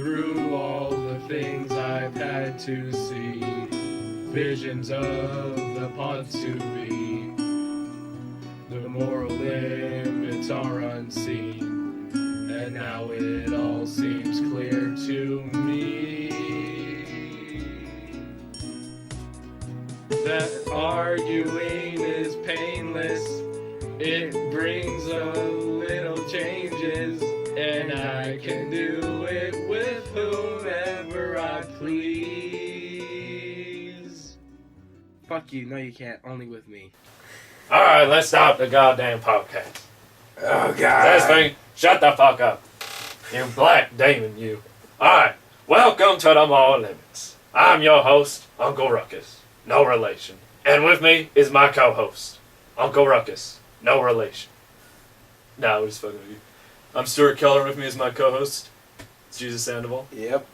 through all the things I've had to see, visions of the pods to be, the moral limits are unseen, and now it all seems clear to me that arguing is painless. It brings a little changes, and I can do it with whomever I please. Fuck you. No, you can't. Only with me. Alright, let's stop the goddamn podcast. Oh, God. This thing, shut the fuck up. You black demon, you. Alright, welcome to the Moral Limits. I'm your host, Uncle Ruckus. No relation. And with me is my co-host, Uncle Ruckus. No relation. Nah, we're just fucking with you. I'm Stewart Keller, with me is my co-host, Jesus Sandoval. Yep.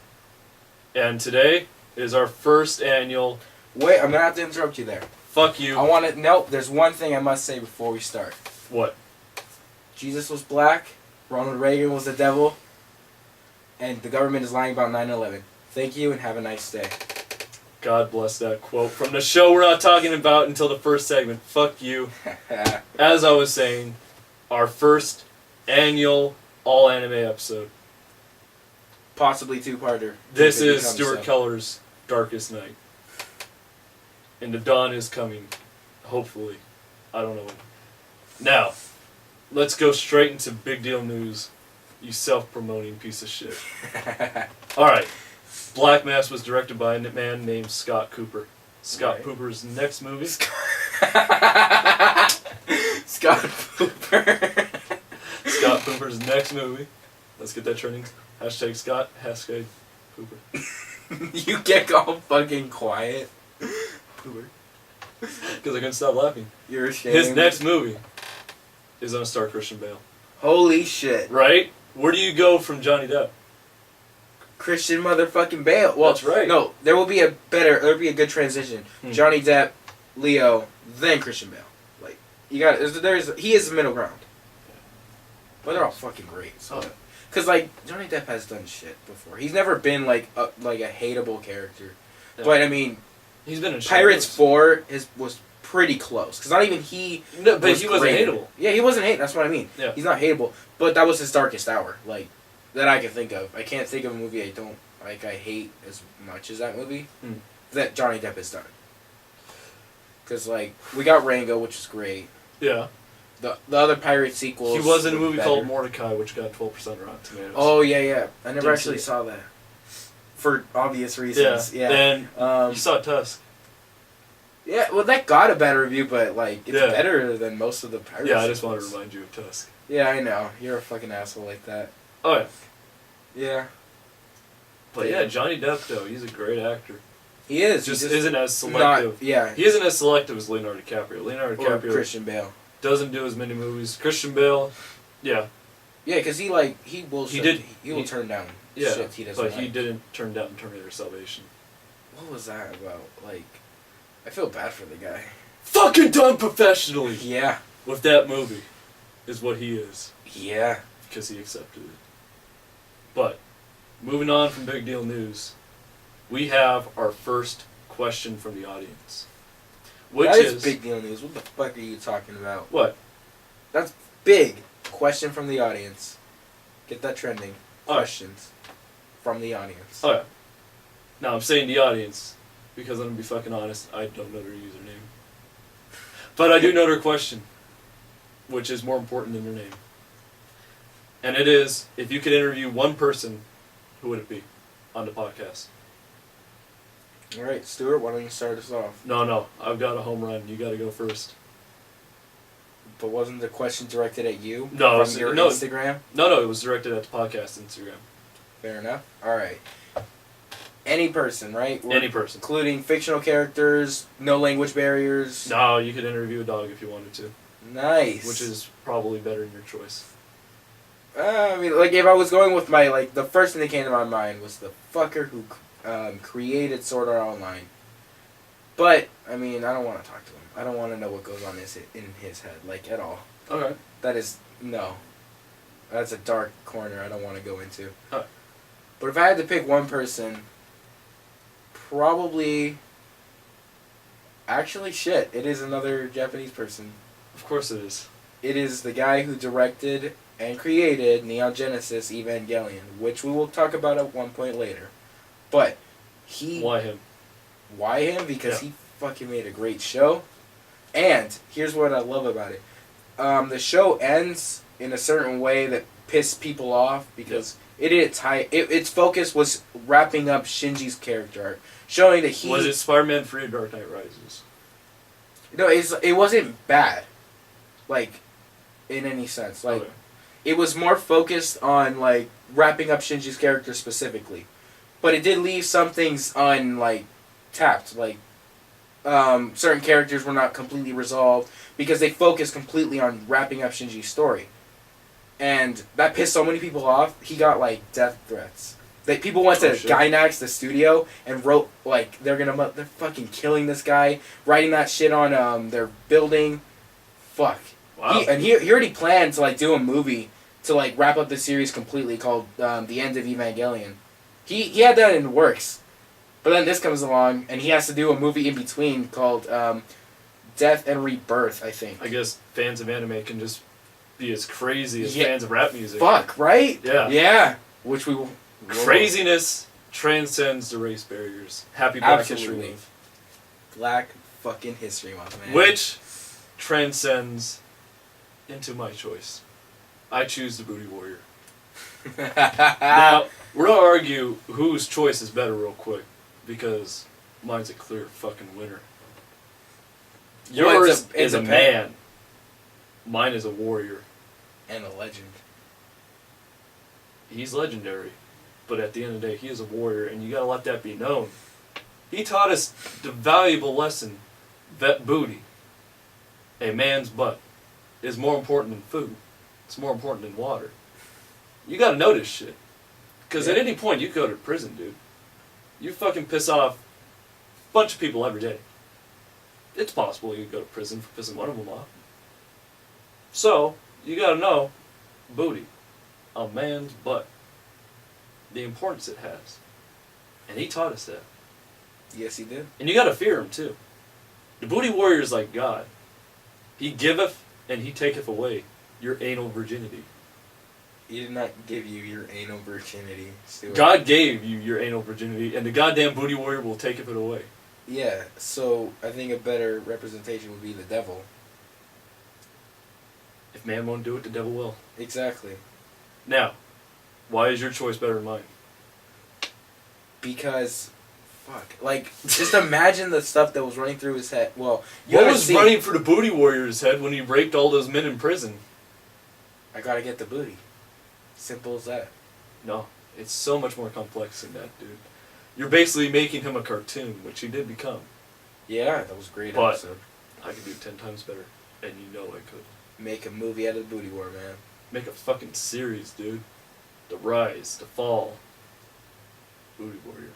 And today is our first annual... Wait, I'm gonna have to interrupt you there. Fuck you. I want to... Nope, there's one thing I must say before we start. What? Jesus was black, Ronald Reagan was the devil, and the government is lying about 9/11. Thank you and have a nice day. God bless that quote from the show we're not talking about until the first segment. Fuck you. As I was saying, our first annual all-anime episode. Possibly two-parter. This is Stewart Keller's Darkest Night. And the dawn is coming. Hopefully. I don't know when. Now, let's go straight into big deal news. You self-promoting piece of shit. Alright. Black Mass was directed by a man named Scott Cooper. Scott Cooper's next movie. Scott Cooper. Scott Cooper's next movie. Let's get that trending. Hashtag Scott, hashtag Cooper. You get all fucking quiet. Cooper. Because I couldn't stop laughing. You're ashamed. His next movie is on star Christian Bale. Holy shit. Right? Where do you go from Johnny Depp? Christian motherfucking Bale. Well, that's right. No, there'll be a good transition. Johnny Depp, Leo, then Christian Bale. Like, you got he is the middle ground. But they're all fucking great. So, cause like Johnny Depp has done shit before. He's never been like a hateable character. Yeah. But I mean, he's been in Pirates 4 was pretty close. Cause not even he. No, but he wasn't hateable. Yeah, he wasn't hateable. That's what I mean. Yeah. He's not hateable. But that was his darkest hour. Like. That I can think of. I can't think of a movie I hate as much as that movie that Johnny Depp has done. Because, like, we got Rango, which is great. Yeah. The other pirate sequels. He was in a movie called Mordecai, which got 12% Rotten Tomatoes. Oh, yeah. I never actually saw that. For obvious reasons. Yeah. Then you saw Tusk. Yeah, well, that got a better review, but, like, it's better than most of the pirate sequels. I just wanted to remind you of Tusk. Yeah, I know. You're a fucking asshole like that. Oh, yeah. Yeah. But yeah, Johnny Depp, though, he's a great actor. He is. Just isn't as selective. He isn't as selective as Leonardo DiCaprio. Leonardo DiCaprio. Or Christian Bale. Doesn't do as many movies. Christian Bale, yeah. Yeah, because he will turn down shit he doesn't but like. he didn't turn down Terminator Salvation. What was that about? Like, I feel bad for the guy. Fucking done professionally! Yeah. With that movie, is what he is. Yeah. Because he accepted it. But, moving on from big deal news, we have our first question from the audience. Which that is big deal news. What the fuck are you talking about? What? That's big. Question from the audience. Get that trending. Questions from the audience. Oh yeah. Now I'm saying the audience, because I'm going to be fucking honest, I don't know their username. But I do know their question, which is more important than their name. And it is, if you could interview one person, who would it be on the podcast? Alright, Stewart, why don't you start us off? No, I've got a home run. You got to go first. But wasn't the question directed at you? No. From your Instagram? No, it was directed at the podcast Instagram. Fair enough. Alright. Any person, right? Any person. Including fictional characters, no language barriers. No, you could interview a dog if you wanted to. Nice. Which is probably better in your choice. I mean, like, if I was going with my, like, the first thing that came to my mind was the fucker who created Sword Art Online. But, I mean, I don't want to talk to him. I don't want to know what goes on in his head, like, at all. Okay. That is, no. That's a dark corner I don't want to go into. But if I had to pick one person, probably. Actually, shit, it is another Japanese person. Of course it is. It is the guy who directed and created Neon Genesis Evangelion, which we will talk about at one point later. But he... Why him? Why him? Because he fucking made a great show. And here's what I love about it. The show ends in a certain way that pissed people off because its focus was wrapping up Shinji's character arc, showing that he... Was it Spider-Man 3 or Dark Knight Rises? No, it wasn't bad. Like, in any sense. Like, Okay. It was more focused on, like, wrapping up Shinji's character specifically. But it did leave some things tapped. Like, certain characters were not completely resolved because they focused completely on wrapping up Shinji's story. And that pissed so many people off, he got, like, death threats. People went to Gainax, the studio, and wrote, like, they're fucking killing this guy, writing that shit on their building. Fuck. Wow. He already planned to, like, do a movie to, like, wrap up the series completely called The End of Evangelion. He had that in the works. But then this comes along, and he has to do a movie in between called Death and Rebirth, I think. I guess fans of anime can just be as crazy as fans of rap music. Fuck, right? Yeah. Yeah. Which we will... Craziness transcends the race barriers. Happy Black History Month. Black fucking History Month, man. Which transcends into my choice. I choose the Booty Warrior. Now, we're going to argue whose choice is better real quick, because mine's a clear fucking winner. Yours is a man. Mine is a warrior. And a legend. He's legendary. But at the end of the day, he is a warrior, and you gotta let that be known. He taught us the valuable lesson that booty, a man's butt, is more important than food. It's more important than water. You gotta know this shit. Because at any point, you could go to prison, dude. You fucking piss off a bunch of people every day. It's possible you could go to prison for pissing one of them off. So, you gotta know booty, a man's butt, the importance it has. And he taught us that. Yes, he did. And you gotta fear him, too. The booty warrior is like God. He giveth and he taketh away your anal virginity. He did not give you your anal virginity, Stewart. God gave you your anal virginity, and the goddamn booty warrior will take it away. Yeah, so I think a better representation would be the devil. If man won't do it, the devil will. Exactly. Now, why is your choice better than mine? Because, fuck, like, just imagine the stuff that was running through his head. Well, what was running through the booty warrior's head when he raped all those men in prison? I gotta get the booty. Simple as that. No, it's so much more complex than that, dude. You're basically making him a cartoon, which he did become. Yeah, that was a great But episode. I could do 10 times better, and you know I could. Make a movie out of the booty war, man. Make a fucking series, dude. The Rise, The Fall. Booty Warrior.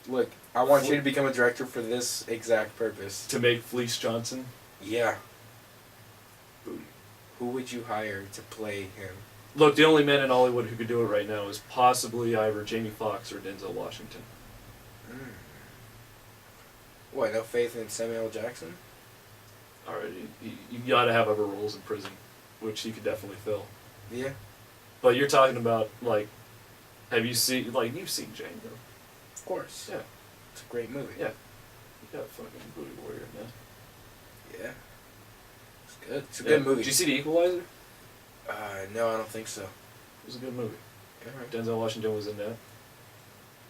Look, I want you to become a director for this exact purpose. To make Fleece Johnson? Yeah. Booty. Who would you hire to play him? Look, the only man in Hollywood who could do it right now is possibly either Jamie Foxx or Denzel Washington. What, no faith in Samuel L. Jackson? Alright, you gotta have other roles in prison, which he could definitely fill. Yeah. But you're talking about, like, have you seen, like, you've seen Django. Of course. Yeah. It's a great movie. Yeah. You got fucking Booty Warrior, man. Yeah. It's good. It's a good movie. Did you see The Equalizer? No, I don't think so. It was a good movie. Alright. Denzel Washington was in that.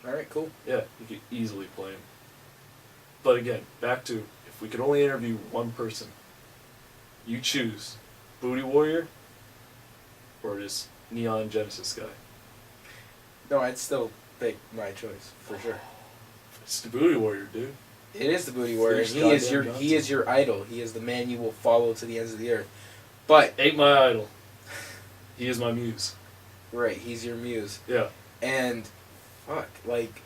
Alright, cool. Yeah, you could easily play him. But again, back to, if we could only interview one person, you choose Booty Warrior or this Neon Genesis guy. No, I'd still pick my choice, for sure. It's the Booty Warrior, dude. It is the booty warrior. Fleece He is your idol. He is the man you will follow to the ends of the earth. But Ain't my idol. He is my muse. right, he's your muse. Yeah. And fuck, like,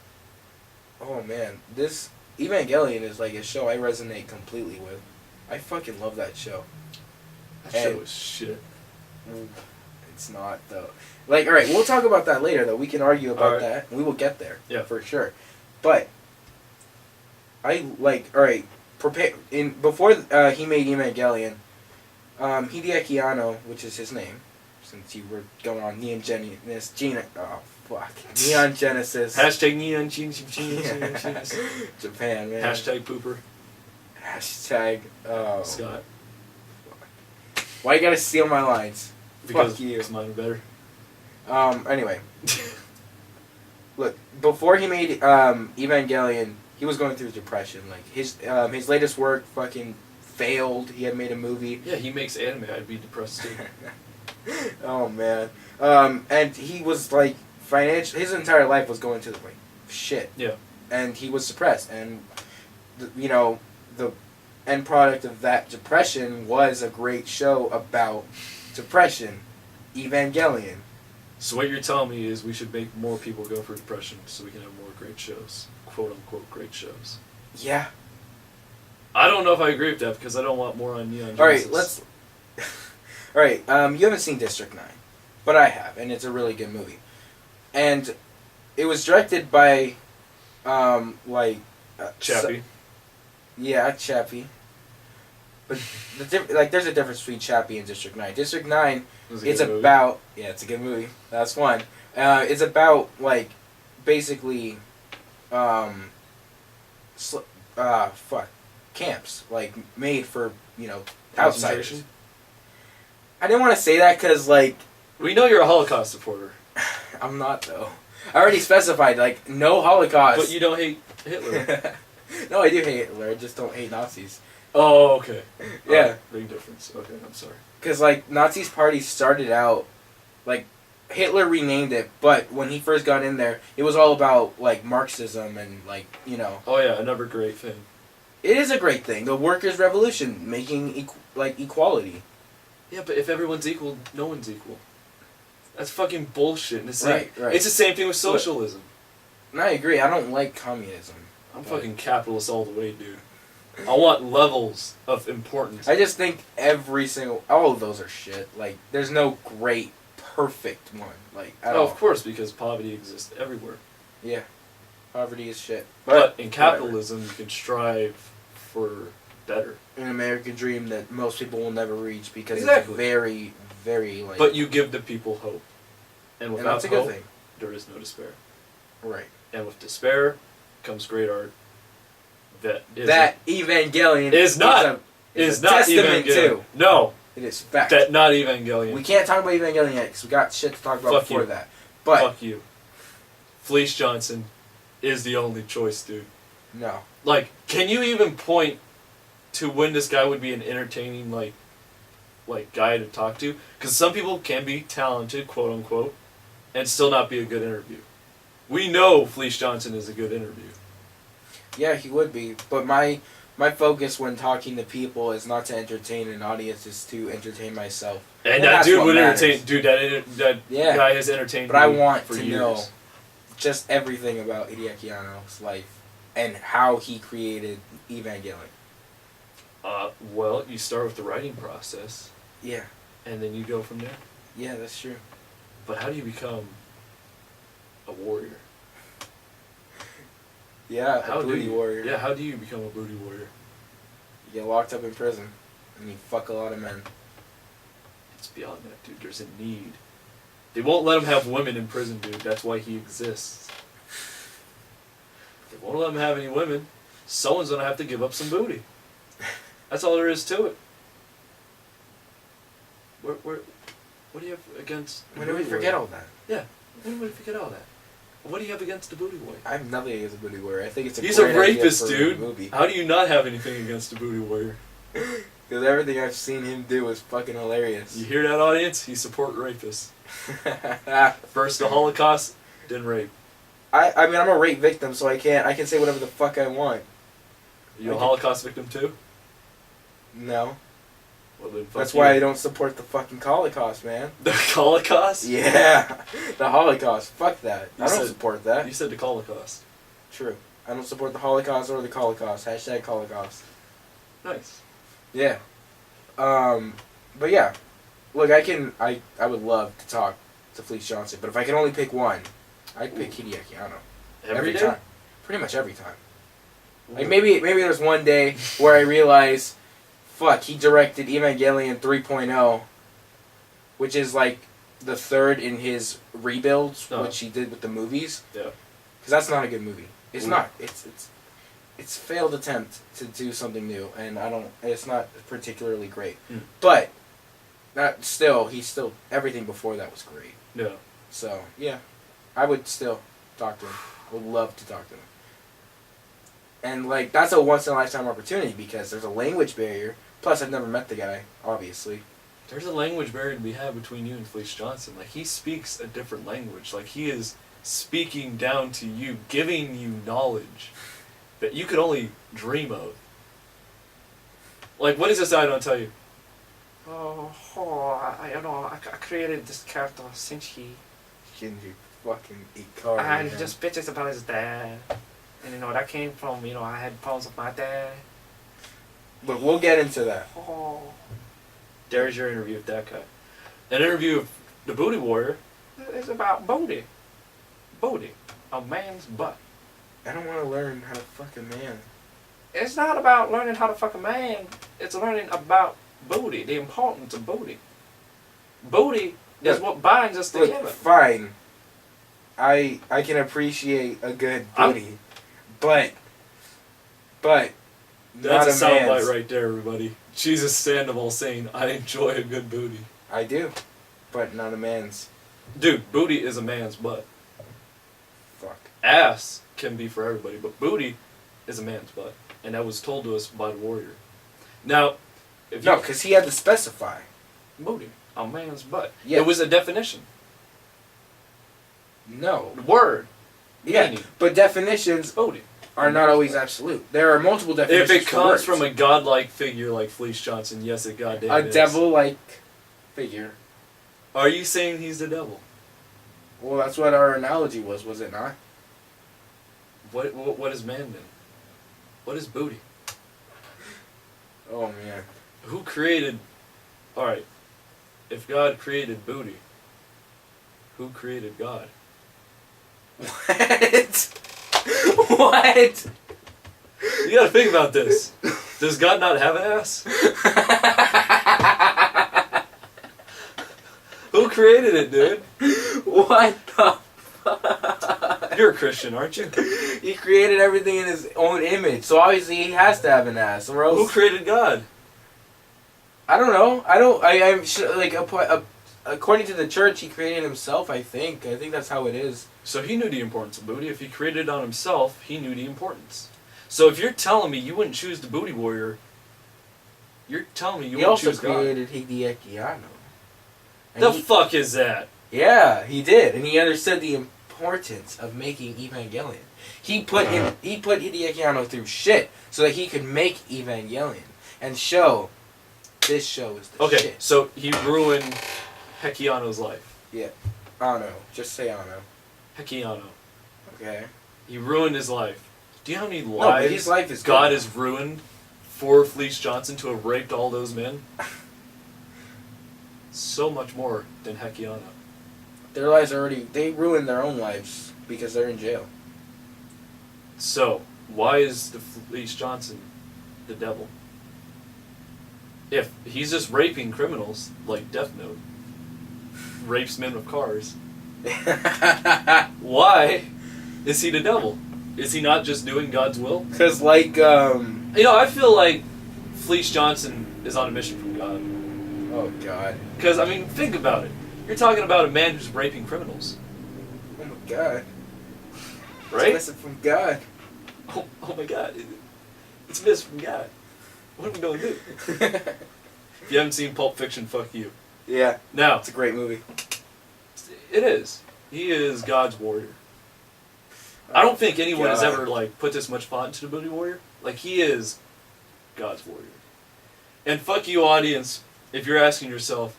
oh man, this Evangelion is like a show I resonate completely with. I fucking love that show. That show was shit. It's not though. Like, all right, we'll talk about that later though. We can argue about Alright. that. We will get there. Yeah. For sure. But I like all right. Prepare in before he made Evangelion. Hideaki Anno, which is his name, since you were going on Neon Genesis, Neon Genesis. Hashtag Neon Genesis. Japan, man. Hashtag pooper. Hashtag. Oh. Scott. Why you gotta steal my lines? Because Fuck you. Because mine are better. Anyway. Look, before he made Evangelion, he was going through depression. Like his latest work fucking failed. He had made a movie. Yeah, he makes anime. I'd be depressed too. Oh man. And he was like his entire life was going to like shit. Yeah. And he was depressed, and the end product of that depression was a great show about depression, Evangelion. So what you're telling me is we should make more people go through depression so we can have more great shows. Quote unquote great shows. Yeah. I don't know if I agree with that because I don't want more on Neon Genesis. Alright, let's... Alright, you haven't seen District 9, but I have, and it's a really good movie. And it was directed by, Chappie. Yeah, Chappie. But there's a difference between Chappie and District 9. District 9, it's about... Yeah, it's a good movie. That's one. It's about, like, basically, camps, like, made for, outsiders. I didn't want to say that because, like... We know you're a Holocaust supporter. I'm not, though. I already specified, like, no Holocaust. But you don't hate Hitler. No, I do hate Hitler. I just don't hate Nazis. Oh, okay. Yeah. Big difference. Okay, I'm sorry. Because, like, Nazis party started out, like, Hitler renamed it, but when he first got in there, it was all about, like, Marxism and, like, Oh, yeah, another great thing. It is a great thing. The workers' revolution, making, equality. Yeah, but if everyone's equal, no one's equal. That's fucking bullshit. And it's Right. It's the same thing with socialism. And I agree. I don't like communism. I'm fucking capitalist all the way, dude. I want levels of importance. I just think all of those are shit. Like, there's no great, perfect one. Like, at all. Of course, because poverty exists everywhere. Yeah. Poverty is shit. But in capitalism, you can strive for better. An American dream that most people will never reach because Exactly. it's very, very, like... But you give the people hope. And and without that's a good hope, thing. there is no despair. Right. And with despair comes great art. That Evangelion is not is a not testament Evangelion. to. No, It is fact. that not Evangelion. We can't talk about Evangelion yet because we got shit to talk about Fuck before you. that. But Fuck you. Fleece Johnson is the only choice, dude. no. Like, can you even point to when this guy would be an entertaining, like guy to talk to? Because some people can be talented, quote unquote, and still not be a good interview. We know Fleece Johnson is a good interview. Yeah, he would be. But my focus when talking to people is not to entertain an audience, is to entertain myself. And that's that dude what would matters. entertain. Dude, that Yeah. guy has entertained But I me want for to years. know just everything about Hideaki Anno's life and how he created Evangelion. Well, you start with the writing process, Yeah. and then you go from there. Yeah, that's true. But how do you become a warrior? Yeah, How a booty do you, warrior. Yeah, how do you become a booty warrior? You get locked up in prison and you fuck a lot of men. It's beyond that, dude. There's a need. They won't let him have women in prison, dude. That's why he exists. They won't let him have any women. Someone's gonna have to give up some booty. That's all there is to it. What do you have against? When did we forget all that? Yeah. When did we forget all that? What do you have against the booty boy? I have nothing against a booty warrior. I think it's a He's a great idea rapist, for a dude. movie. How do you not have anything against the booty warrior? Because everything I've seen him do is fucking hilarious. You hear that, audience? He support rapists. First the Holocaust, then rape. I mean, I'm a rape victim, so I can say whatever the fuck I want. You a Holocaust victim too? No. Well, then fuck That's you. why I don't support the fucking Holocaust, man. The Holocaust? Yeah. The Holocaust. Fuck that. You I don't said- support that. You said the Holocaust. True. I don't support the Holocaust or the Holocaust. Hashtag Holocaust. Nice. Yeah. But yeah. look, I would love to talk to Fleece Johnson, but if I can only pick one, I'd pick Hideaki Anno. Every day? time. Pretty much every time. Like, maybe there's one day where I realize, fuck, he directed Evangelion 3.0, which is, like, the third in his rebuilds, which he did with the movies. Yeah. Because that's not a good movie. It's not. It's a failed attempt to do something new, and it's not particularly great. But, everything before that was great. Yeah. So, yeah. I would still talk to him. Would love to talk to him. And, like, that's a once-in-a-lifetime opportunity because there's a language barrier. Plus, I've never met the guy, obviously. There's a language barrier to be had between you and Fleece Johnson. Like, he speaks a different language. Like, he is speaking down to you, giving you knowledge that you could only dream of. Like, what does this guy don't tell you? I created this character, Shinji. Shinji fucking Ikari. And just bitches about his dad. And, that came from, I had problems with my dad. But we'll get into that. There's your interview with that guy. An interview of the Booty Warrior. It's about booty. Booty. A man's butt. I don't want to learn how to fuck a man. It's not about learning how to fuck a man. It's learning about booty. The importance of booty. Booty is what binds us together. Look, fine. I can appreciate a good booty. But that's a not a soundbite man's. right there, everybody. Jesus Sandoval saying, I enjoy a good booty. I do. But not a man's. Dude, booty is a man's butt. Fuck. Ass can be for everybody, but booty is a man's butt. And that was told to us by the warrior. Now, if you... No, because he had to specify. Booty. A man's butt. Yeah. It was a definition. No. Word. Yeah, Meaning. but definitions Booty. are not always absolute. There are multiple definitions. If it for comes words. from a godlike figure like Fleece Johnson, yes, it goddamn a is. devil-like figure. Are you saying he's the devil? Well, that's what our analogy was it not? What is man then? What is booty? Oh, man. Who created... Alright. If God created booty, who created God? What? What? You gotta think about this. Does God not have an ass? Who created it, dude? What the fuck? You're a Christian, aren't you? He created everything in his own image, so obviously he has to have an ass, or else... Who created God? I don't know. I'm sure, like, according to the church, he created himself, I think. I think that's how it is. So he knew the importance of booty. If he created it on himself, he knew the importance. So if you're telling me you wouldn't choose the booty warrior, you're telling me you wouldn't choose God. He also created Hideaki Anno. The fuck is that? Yeah, he did, and he understood the importance of making Evangelion. He put Hideaki Anno through shit so that he could make Evangelion and show this show is the shit. Okay, so he ruined Hekiano's life. Yeah, Anno. Just say Anno. Hekiano. Okay. He ruined his life. Do you know how many No, lives but his life is God good. has ruined for Fleece Johnson to have raped all those men? So much more than Hekiano. Their lives they ruined their own lives because they're in jail. So, why is the Fleece Johnson the devil? If he's just raping criminals, like Death Note, rapes men with cars, why is he the devil? Is he not just doing God's will? Because, like, I feel like Fleece Johnson is on a mission from God. Oh, God. Because, think about it. You're talking about a man who's raping criminals. Oh, my God. Right? It's a message from God. Oh my God. It's a message from God. What are we going to do? If you haven't seen Pulp Fiction, fuck you. Yeah. Now, It's a great movie. it is. He is God's warrior. I don't think anyone has God. ever put this much thought into the Booty Warrior. He is God's warrior. And fuck you, audience, if you're asking yourself,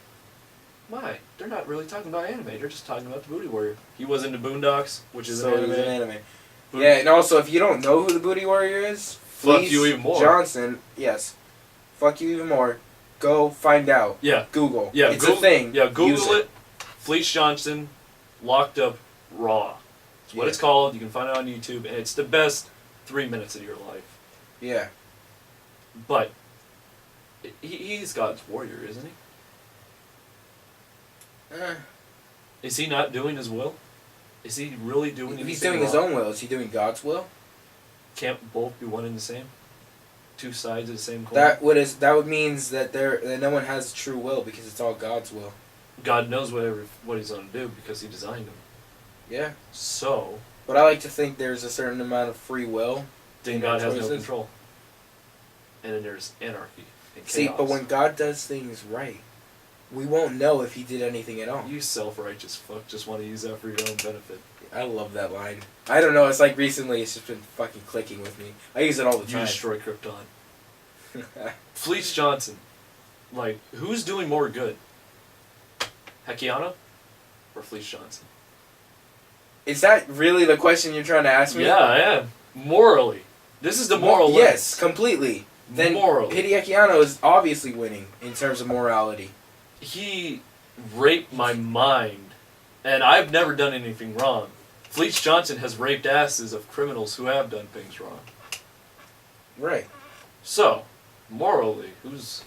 why? They're not really talking about anime. They're just talking about the Booty Warrior. He was into Boondocks, which is an anime. Yeah, and also, if you don't know who the Booty Warrior is, Fuck Fleece you even more. Johnson, yes. Fuck you even more. Go find out. Yeah. Google. Yeah, It's a thing. Yeah, Google Use it. Fleece Johnson, locked up raw. It's what Yeah. it's called. You can find it on YouTube, and it's the best 3 minutes of your life. Yeah. But he's God's warrior, isn't he? Is he not doing his will? Is he really doing anything He's doing his wrong? own will. Is he doing God's will? Can't both be one and the same? Two sides of the same coin? That would means that that no one has true will because it's all God's will. God knows what he's going to do because he designed him. Yeah. So, But I like to think there's a certain amount of free will. then in God our has no choices. control. And then there's anarchy and chaos. See, but when God does things right, we won't know if he did anything at all. You self-righteous fuck just want to use that for your own benefit. I love that line. I don't know, it's like recently it's just been fucking clicking with me. I use it all the You time. destroy Krypton. Fleece Johnson. Like, who's doing more good? Hekiana or Fleece Johnson? Is that really the question you're trying to ask me? Yeah, I am. Morally. This is the moral Yes, completely. Then Morally. Hideaki Anno is obviously winning in terms of morality. He raped my mind, and I've never done anything wrong. Fleece Johnson has raped asses of criminals who have done things wrong. Right. So, morally, who's...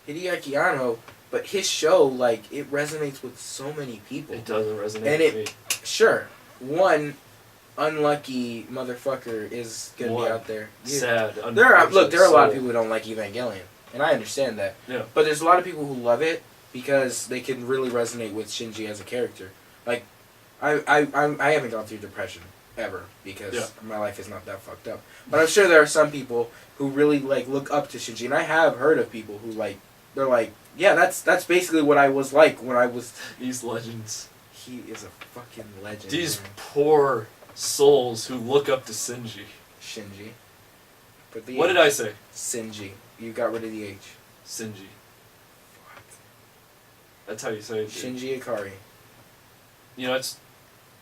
Hideaki Anno, but his show, like, it resonates with so many people. It doesn't resonate And with it- me. Sure, one unlucky motherfucker is gonna One be out there. Sad, There are a lot of soul. people who don't like Evangelion, and I understand that. Yeah. But there's a lot of people who love it because they can really resonate with Shinji as a character. Like, I haven't gone through depression ever because Yeah. my life is not that fucked up. But I'm sure there are some people who really like look up to Shinji, and I have heard of people who like they're like, yeah, that's basically what I was like when I was. These legends. He is a fucking legend. These man. poor souls who look up to Shinji. Shinji. But the What did I say? Shinji. You got rid of the H. Shinji. Fuck. That's how you say it, dude. Shinji Ikari. You know, it's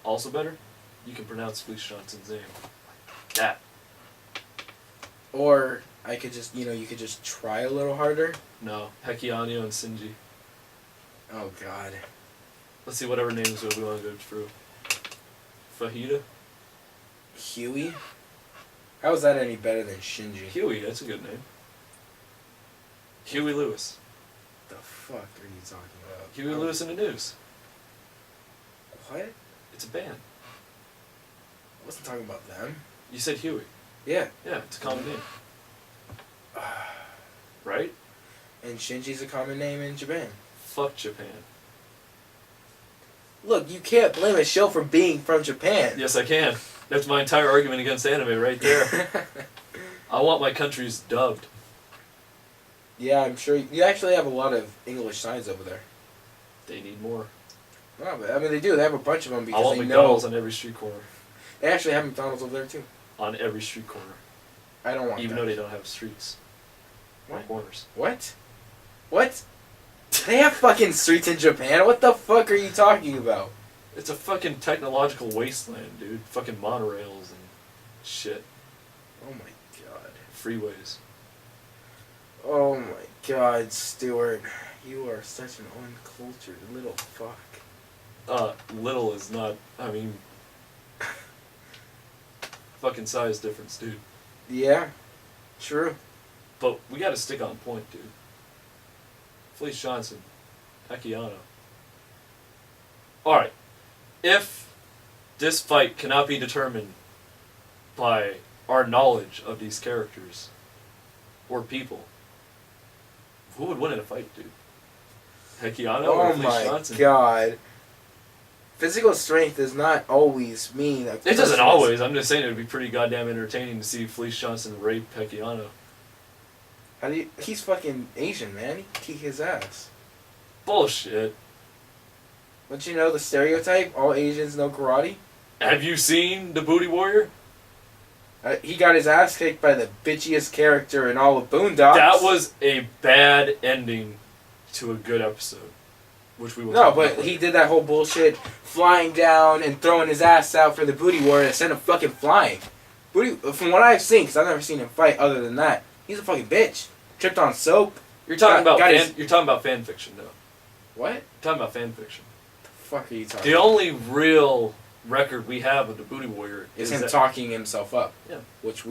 also better. You can pronounce Fleece Johnson's name. That. Or I could just, you could just try a little harder. No. Hekiano and Shinji. Oh God. Let's see whatever names we want to go through. Fajita? Huey. How is that any better than Shinji? Huey, that's a good name. Huey Lewis. The fuck are you talking about? Huey Lewis in the News. What? It's a band. I wasn't talking about them. You said Huey. Yeah. Yeah, it's a common name. Right? And Shinji's a common name in Japan. Fuck Japan. Look, you can't blame a show for being from Japan. Yes, I can. That's my entire argument against anime right there. I want my countries dubbed. Yeah, I'm sure you actually have a lot of English signs over there. They need more. No, but I mean they do. They have a bunch of them I because want they McDonald's know. on every street corner. They actually have McDonald's over there too. On every street corner. I don't want Even that. though they don't have streets. Or What? corners. What? What? They have fucking streets in Japan? What the fuck are you talking about? It's a fucking technological wasteland, dude. Fucking monorails and shit. Oh my god. Freeways. Oh my god, Stewart. You are such an uncultured little fuck. Little is not, I mean... fucking size difference, dude. Yeah, true. But we gotta stick on point, dude. Fleece Johnson. Hekiano. Alright. If this fight cannot be determined by our knowledge of these characters or people, who would win in a fight, dude? Hekiano or Oh Fleece my Johnson? god. Physical strength does not always mean that. It doesn't always. I'm just saying it would be pretty goddamn entertaining to see Fleece Johnson rape Hekiano. How do you, he's fucking Asian, man. He can kick his ass. Bullshit. Don't you know the stereotype? All Asians know karate? Have you seen The Booty Warrior? He got his ass kicked by the bitchiest character in all of Boondocks. That was a bad ending to a good episode, which we will No, talk but about he later. did that whole bullshit, flying down and throwing his ass out for the booty warrior and sent him fucking flying. Booty, from what I've seen, because I've never seen him fight other than that, he's a fucking bitch. Tripped on soap. You're talking God- about God fan, is- you're talking about fan fiction, though. What? You're talking about fan fiction. The fuck are you talking The about? only real record we have of the Booty Warrior Is is him that, talking himself up. Yeah. Which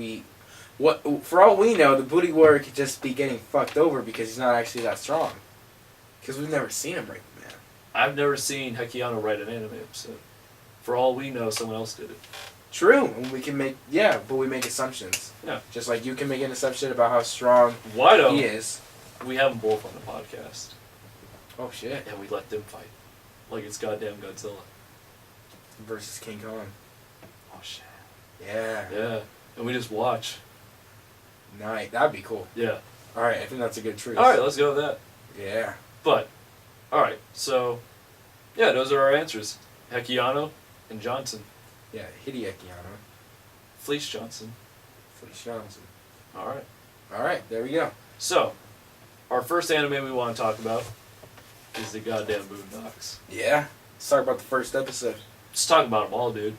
for all we know, the Booty Warrior could just be getting fucked over because he's not actually that strong. Because we've never seen him break the man. I've never seen Hekiano write an anime episode. For all we know, someone else did it. True, and we can make but we make assumptions. Yeah. Just like you can make an assumption about how strong Why don't he is. we have them both on the podcast Oh shit! and we let them fight like it's goddamn Godzilla? Versus King Kong. Oh shit. Yeah. Yeah, and we just watch. Nice. That'd be cool. Yeah. All right, I think that's a good truce. All right, let's go with that. Yeah. But, all right, so yeah, those are our answers: Hekiano and Johnson, Yeah. Hideakiano. Fleece Johnson. Fleece Johnson. All right. All right, there we go. So, our first anime we want to talk about is the goddamn Boondocks. Yeah. Let's talk about the first episode. Let's talk about them all, dude.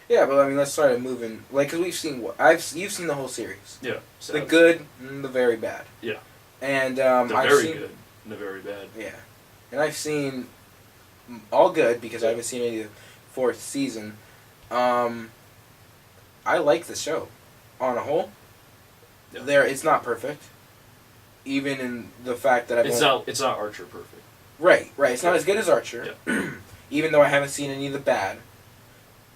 Yeah, but I mean, let's start moving. Like, cause we've seen you've seen the whole series. Yeah. So The good and the very bad. Yeah. And the I've very seen, good and the very bad. Yeah, and I've seen all good because I haven't seen any of the fourth season. I like the show, on a whole. Yeah. It's not perfect, even in the fact that It's not Archer perfect. Right. It's not as good as Archer, even though I haven't seen any of the bad.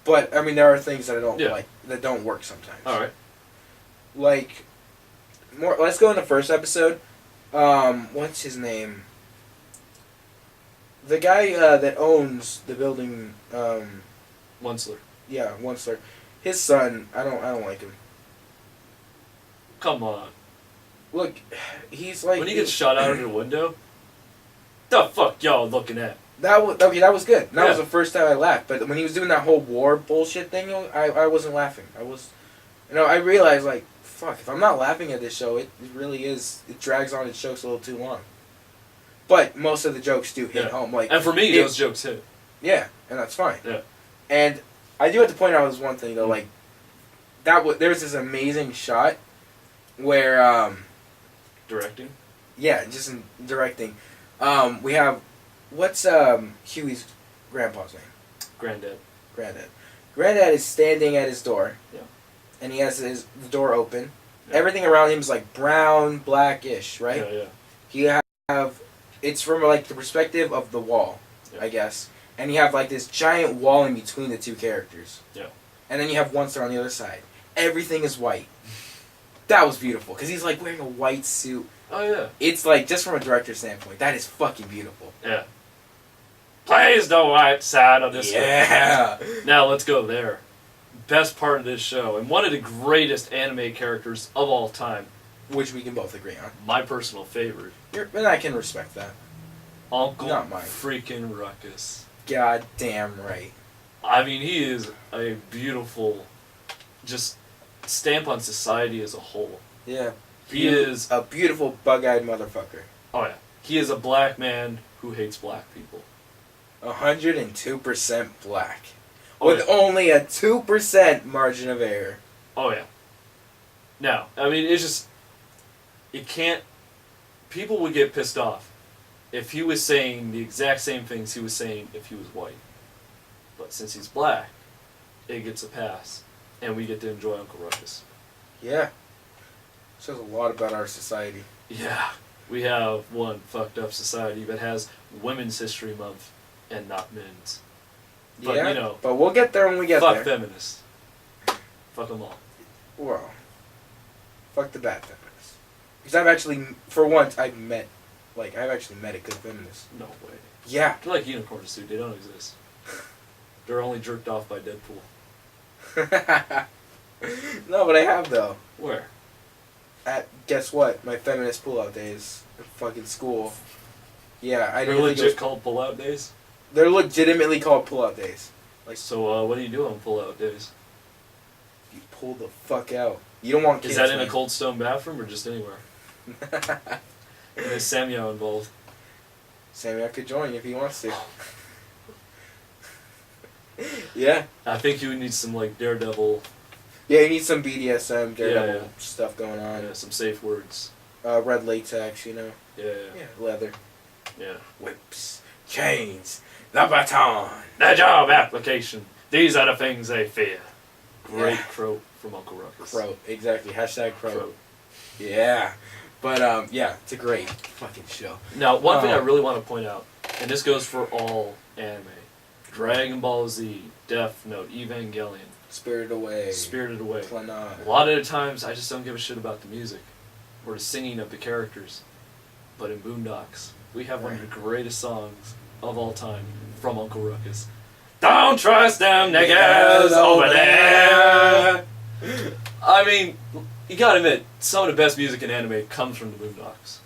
But I mean, there are things that I don't like that don't work sometimes. All right. Like, more. Let's go in the first episode. What's his name? The guy that owns the building. Onceler. Yeah, Onceler. His son. I don't like him. Come on. Look, he's like When he gets shot out of the window, the fuck y'all looking at? That was good. That was Yeah. the first time I laughed. But when he was doing that whole war bullshit thing, I wasn't laughing. I realized like, fuck, if I'm not laughing at this show, it really is. It drags on its jokes a little too long. But most of the jokes do hit home. Like, and for me, those jokes hit. yeah, and that's fine. Yeah. And I do have to point out this one thing though, like there's this amazing shot where Directing. yeah, just in directing, we have what's Huey's grandpa's name? Granddad. Granddad is standing at his door. Yeah. And he has the door open. Yeah. Everything around him is like brown, blackish, right? Yeah. It's from like the perspective of the wall, Yeah. I guess. And you have like this giant wall in between the two characters. Yeah. And then you have Onceler on the other side. Everything is white. That was beautiful because he's like wearing a white suit. Oh yeah. It's like, just from a director's standpoint, that is fucking beautiful. Yeah. Plays the white side of this. Yeah. Now let's go there. Best part of this show, and one of the greatest anime characters of all time. Which we can both agree on. My personal favorite. And I can respect that. Uncle Not mine. freaking Ruckus. God damn right. I mean, he is a beautiful, just stamp on society as a whole. Yeah. He is a beautiful bug-eyed motherfucker. Oh yeah. He is a black man who hates black people. 102% black. Oh, With only a 2% margin of error. Oh yeah. Now, I mean, it's just, it can't, people would get pissed off if he was saying the exact same things he was saying if he was white. But since he's black, it gets a pass, and we get to enjoy Uncle Ruckus. Yeah. Says a lot about our society. Yeah. We have one fucked up society that has Women's History Month and not men's. But, yeah, you know, but we'll get there when we get fuck there. feminists. Fuck them all. Well, fuck the bad feminists. Because I've actually, for once, I've actually met a good feminist. No way. Yeah. They're like unicorns, dude. They don't exist. They're only jerked off by Deadpool. No, but I have, though. Where? Guess what? My feminist pull-out days at fucking school. Yeah, I They're didn't legit called pull-out days? They're legitimately called pull-out days. Like, so, what do you do on pull-out days? You pull the fuck out. You don't want kids. Is that in a man. Cold Stone bathroom or just anywhere? And is Samuel involved? Samuel could join if he wants to. Yeah. I think you would need some, like, Daredevil. Yeah, you need some BDSM, Daredevil Yeah. stuff going on. Yeah, some safe words. red latex, you know. Yeah. Yeah, leather. Yeah. Whips, chains, the baton. The job application. These are the things they fear. Great Yeah. quote from Uncle Ruckus. Crow, exactly. Hashtag crow. Crow. Yeah. But, yeah, it's a great fucking show. Now, one thing I really want to point out, and this goes for all anime. Dragon Ball Z, Death Note, Evangelion, Spirited Away. Spirited Away. Clannad. A lot of the times, I just don't give a shit about the music or the singing of the characters. But in Boondocks, we have one of the greatest songs of all time from Uncle Ruckus. Don't trust them niggas over there. I mean, you gotta admit, some of the best music in anime comes from the Boondocks.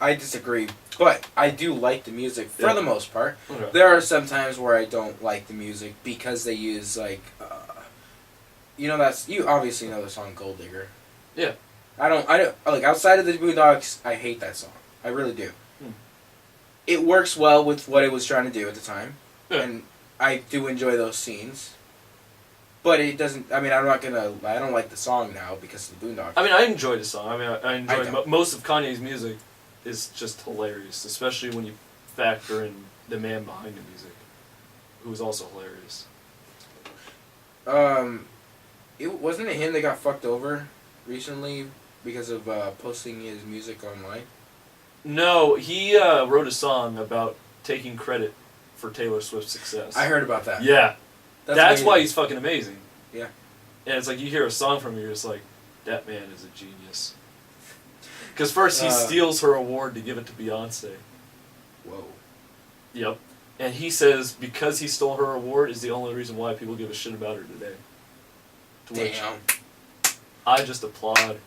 I disagree, but I do like the music for Yeah. the most part. Okay. There are some times where I don't like the music because they use like, you know, you obviously know the song Gold Digger. Yeah. I don't like outside of the Boondocks. I hate that song. I really do. It works well with what it was trying to do at the time, Yeah. and I do enjoy those scenes. But it doesn't. I mean, I don't like the song now because of the Boondocks. I mean, I enjoy the song. I mean, I enjoy don't. most of Kanye's music is just hilarious, especially when you factor in the man behind the music, who is also hilarious. It wasn't it him that got fucked over recently because of posting his music online. No, he wrote a song about taking credit for Taylor Swift's success. I heard about that. Yeah, that's amazing. why he's fucking amazing. Yeah. And it's like you hear a song from him, you're just like, that man is a genius. Because first he steals her award to give it to Beyonce. Whoa. Yep. And he says because he stole her award is the only reason why people give a shit about her today. To which Damn. I just applaud.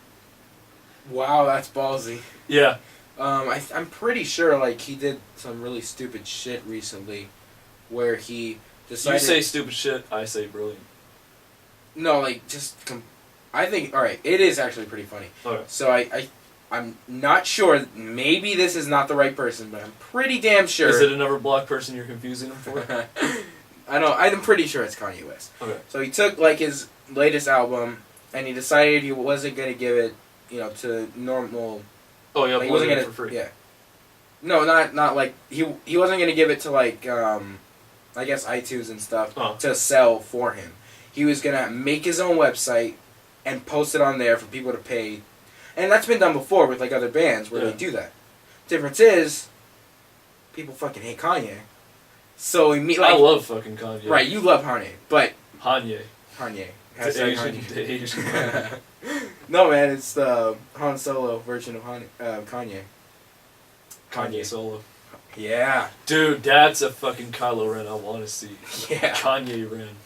Wow, that's ballsy. Yeah. I'm pretty sure like he did some really stupid shit recently, where he decided. You say stupid shit, I say brilliant. No, like I think all right. It is actually pretty funny. Okay. So I'm not sure. Maybe this is not the right person, but I'm pretty damn sure. Is it another black person you're confusing him for? I'm pretty sure it's Kanye West. Okay. So he took like his latest album, and he decided he wasn't gonna give it, to normal. Oh yeah, Like, he wasn't wasn't it gonna for free. Yeah. No, not like he wasn't gonna give it to like I guess iTunes and stuff to sell for him. He was gonna make his own website and post it on there for people to pay, and that's been done before with like other bands where they do that. Difference is, people fucking hate Kanye, so I love fucking Kanye. Right, you love Kanye, but Kanye. Kanye. The Asian. Kanye. No man, it's the Han Solo version of Kanye. Kanye Solo. Yeah. Dude, that's a fucking Kylo Ren I want to see. Yeah. Kanye Ren.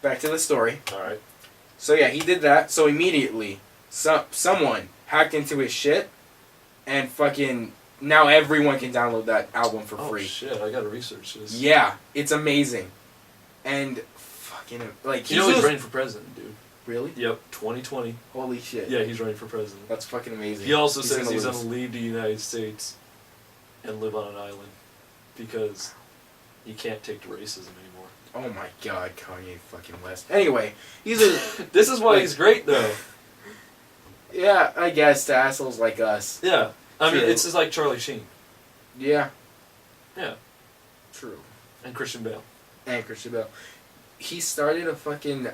Back to the story. Alright. So yeah, he did that. So immediately, someone hacked into his shit, and fucking now everyone can download that album for free. Oh shit, I gotta research this. Yeah, it's amazing. And fucking like he's running for president, dude. Really? Yep, 2020. Holy shit. Yeah, he's running for president. That's fucking amazing. He also says he's lose. gonna leave the United States and live on an island because he can't take the racism anymore. Oh my god, Kanye fucking West. Anyway, he's a This is why he's great though. yeah, I guess to assholes like us. Yeah. I mean, True. it's just like Charlie Sheen. Yeah. Yeah. True. And Christian Bale. And Christian Bale. He started a fucking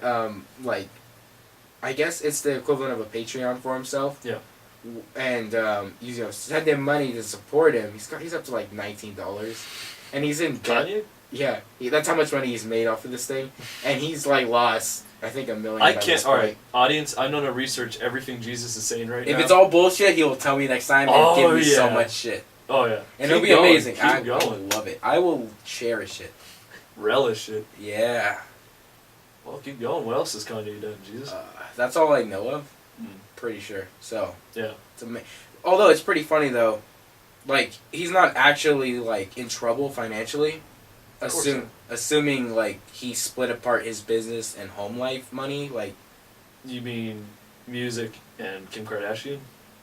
I guess it's the equivalent of a Patreon for himself. Yeah. And send him money to support him. He's up to like $19, and he's in debt. Kanye? Yeah, that's how much money he's made off of this thing, and he's like lost I think $1 million. I can't. All right, audience. I'm gonna research everything Jesus is saying right now. If it's all bullshit, he will tell me next time and give me so much shit. Oh yeah. And it'll be amazing. I Keep going. love it. I will cherish it. Relish it. Yeah. Well, keep going. What else has Kanye done, Jesus? That's all I know of. Mm. Pretty sure. So. Yeah. It's although it's pretty funny though, like he's not actually like in trouble financially. Assuming like he split apart his business and home life money, like. You mean music and Kim Kardashian?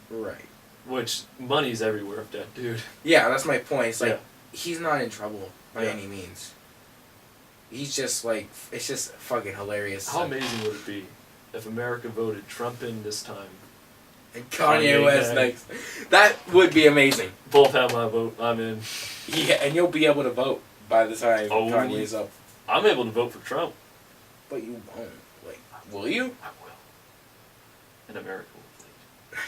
Right. Which money's everywhere with that dude. Yeah, that's my point. It's like he's not in trouble by any means. He's just like it's just fucking hilarious. How amazing would it be if America voted Trump in this time And Kanye Kanye West guy. next. That would be amazing. Both have my vote. I'm in. Yeah, and you'll be able to vote by the time Oh. Kanye's up. I'm able to vote for Trump. But you won't. Like, will you? I will. And America will.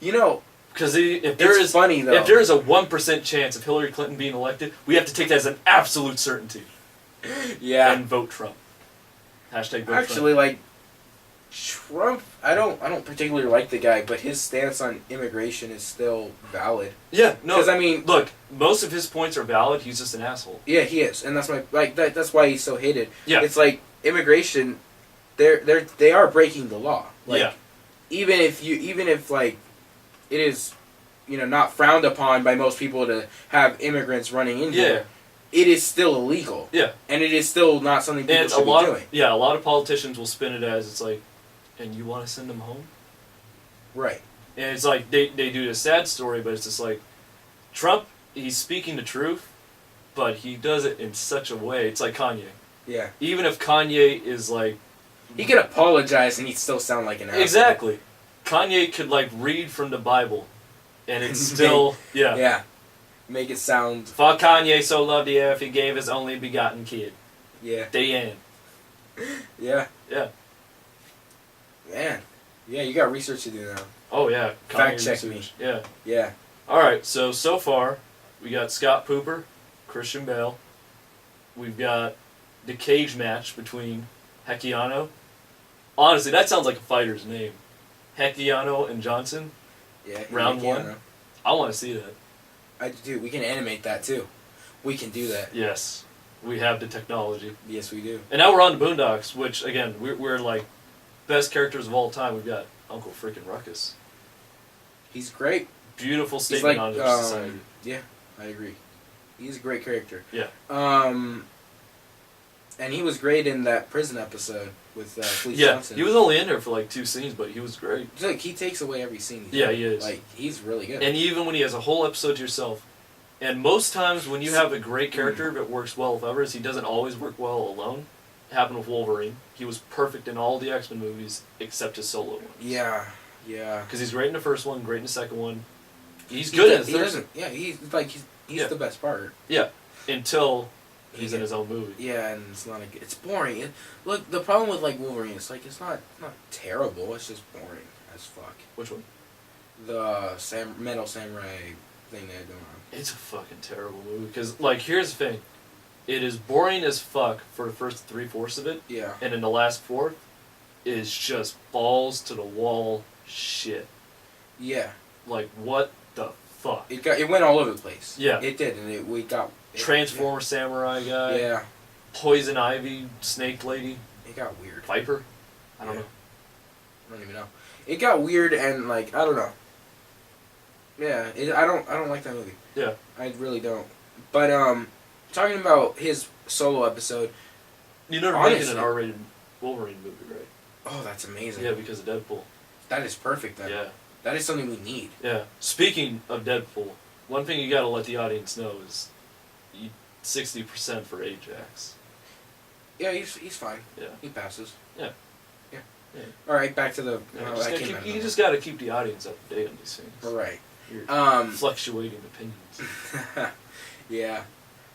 You know, Because if there it's is funny though. if there is a 1% chance of Hillary Clinton being elected, we have to take that as an absolute certainty yeah. and vote Trump. Hashtag vote Actually, like Trump, I don't particularly like the guy, but his stance on immigration is still valid. Trump. Yeah, no. Because I mean, Look, most of his points are valid. He's just an asshole. yeah, he is, and that's my that's why he's so hated. Yeah. It's like immigration, they are breaking the law. Like, Yeah. even if like it is, not frowned upon by most people to have immigrants running in Yeah. here, it is still illegal. Yeah. And it is still not something people And should be doing. a lot of politicians will spin it as it's like, and you want to send them home? Right. And it's like they do this sad story, but it's just like Trump, he's speaking the truth, but he does it in such a way. It's like Kanye. Yeah. Even if Kanye is like He could apologize and he'd still sound like an asshole. exactly, Kanye could like read from the Bible, and it's still yeah. Yeah. Make it sound. For Kanye so loved the earth, he gave his only begotten kid. Yeah. The end. Yeah. Yeah. Man. Yeah, you got research to do now. Oh yeah. Fact Kanye check research. me. Yeah. Yeah. All right. So far, we got Scott Pooper, Christian Bale. We've got the cage match between Hekiano. Honestly, that sounds like a fighter's name. Hekiano and Johnson. Yeah. Round yeah, one? I want to see that. Dude, we can animate that too. We can do that. Yes. We have the technology. Yes, we do. And now we're on to Boondocks, which, again, we're like best characters of all time. We've got Uncle Freaking Ruckus. He's great. Beautiful He's statement like, on our society. yeah, I agree. He's a great character. Yeah. And he was great in that prison episode with Fleet Yeah, Johnson. he was only in there for like 2 scenes, but he was great. It's like he takes away every scene. Yeah, he is. Like he's really good. And even when he has a whole episode to yourself, and most times when you have a great character that works well with others, he doesn't always work well alone. It happened with Wolverine. He was perfect in all the X-Men movies except his solo ones. Yeah. Because he's great in the first one, great in the second one. He's good in the He third doesn't. Yeah, he's Yeah. the best part. until he's in his own movie. Yeah, and it's not. It's boring. Look, the problem with like Wolverine, it's like it's not terrible. It's just boring as fuck. Which one? The Metal Samurai thing they're doing. It's a fucking terrible movie. Because, like, here's the thing. It is boring as fuck for the first 3/4 of it. Yeah. And in the last fourth, is just balls to the wall shit. Yeah. Like, what the fuck? It went all over the place. Yeah. It did, and we got Transformer samurai guy. Yeah. Poison Ivy snake lady. It got weird. Viper. I don't Yeah. know. I don't even know. It got weird and like I don't know. Yeah, I don't like that movie. Yeah. I really don't. But talking about his solo episode. You know they're making Honestly. an R-rated Wolverine movie, right? Oh, that's amazing. Yeah, because of Deadpool. That is perfect then. Yeah. That is something we need. Yeah. Speaking of Deadpool, one thing you gotta let the audience know is 60% for Ajax. Yeah, he's fine. Yeah. He passes. Yeah. Yeah. Yeah. All right, back to the. Yeah, that you just gotta keep the audience up to date on these things. All right. Your fluctuating opinions. Yeah.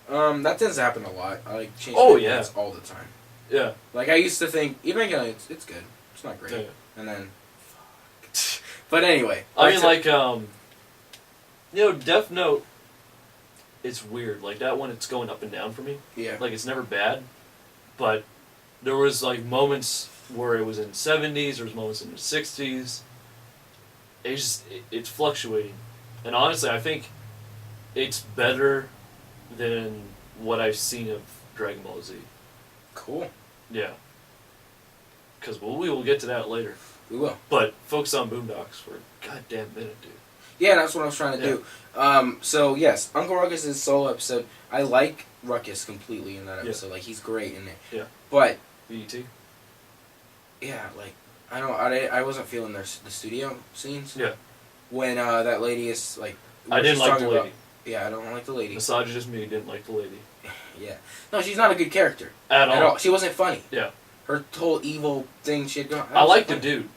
That tends to happen a lot. I like change Oh, my yeah. opinions all the time. Yeah. Like I used to think Evangelion, it's good. It's not great. Yeah. And then, but anyway. I mean, like, Death Note, it's weird. Like, that one, it's going up and down for me. Yeah. Like, it's never bad, but there was, like, moments where it was in the 70s, there was moments in the 60s. It's fluctuating. And honestly, I think it's better than what I've seen of Dragon Ball Z. Cool. Yeah. Because we will get to that later. We will. But focus on Boondocks for a goddamn minute, dude. Yeah, that's what I was trying to do. So yes, Uncle Ruckus' solo episode. I like Ruckus completely in that episode. Like he's great in it. Yeah. But BET? yeah, like I wasn't feeling the studio scenes. Yeah. When that lady is like. I didn't she's like talking the lady. about- yeah, I don't like the lady. Misogynist me didn't like the lady. Yeah. No, she's not a good character. At all. She wasn't funny. Yeah. Her whole evil thing she had gone. I like the dude.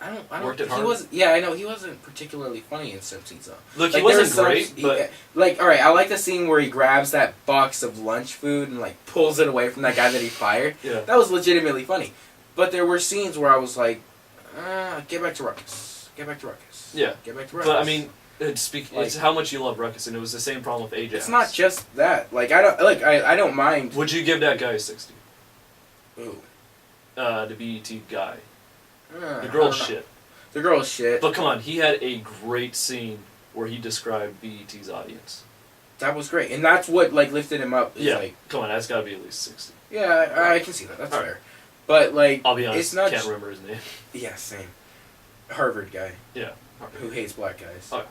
I don't. Worked it He hard? was. Yeah, I know he wasn't particularly funny in Simpsons though. Look, Like, he there wasn't were great, but like, all right, I like the scene where he grabs that box of lunch food and like pulls it away from that guy that he fired. yeah. That was legitimately funny. But there were scenes where I was like, get back to Ruckus. Get back to Ruckus. Yeah. Get back to Ruckus. But I mean, it's how much you love Ruckus, and it was the same problem with Ajax. it's not just that. Like I don't mind. Would you give that guy a 60? Ooh. The BET guy. The I girl's don't know. shit. The girl's shit. But come on, he had a great scene where he described BET's audience. That was great, and that's what like lifted him up. Is, Yeah. Like, Come on, that's got to be at least 60. yeah, I can see that. That's All fair. But like, I'll be honest, it's not. can't remember his name. Yeah, same. Harvard guy Yeah. who hates black guys. Oh.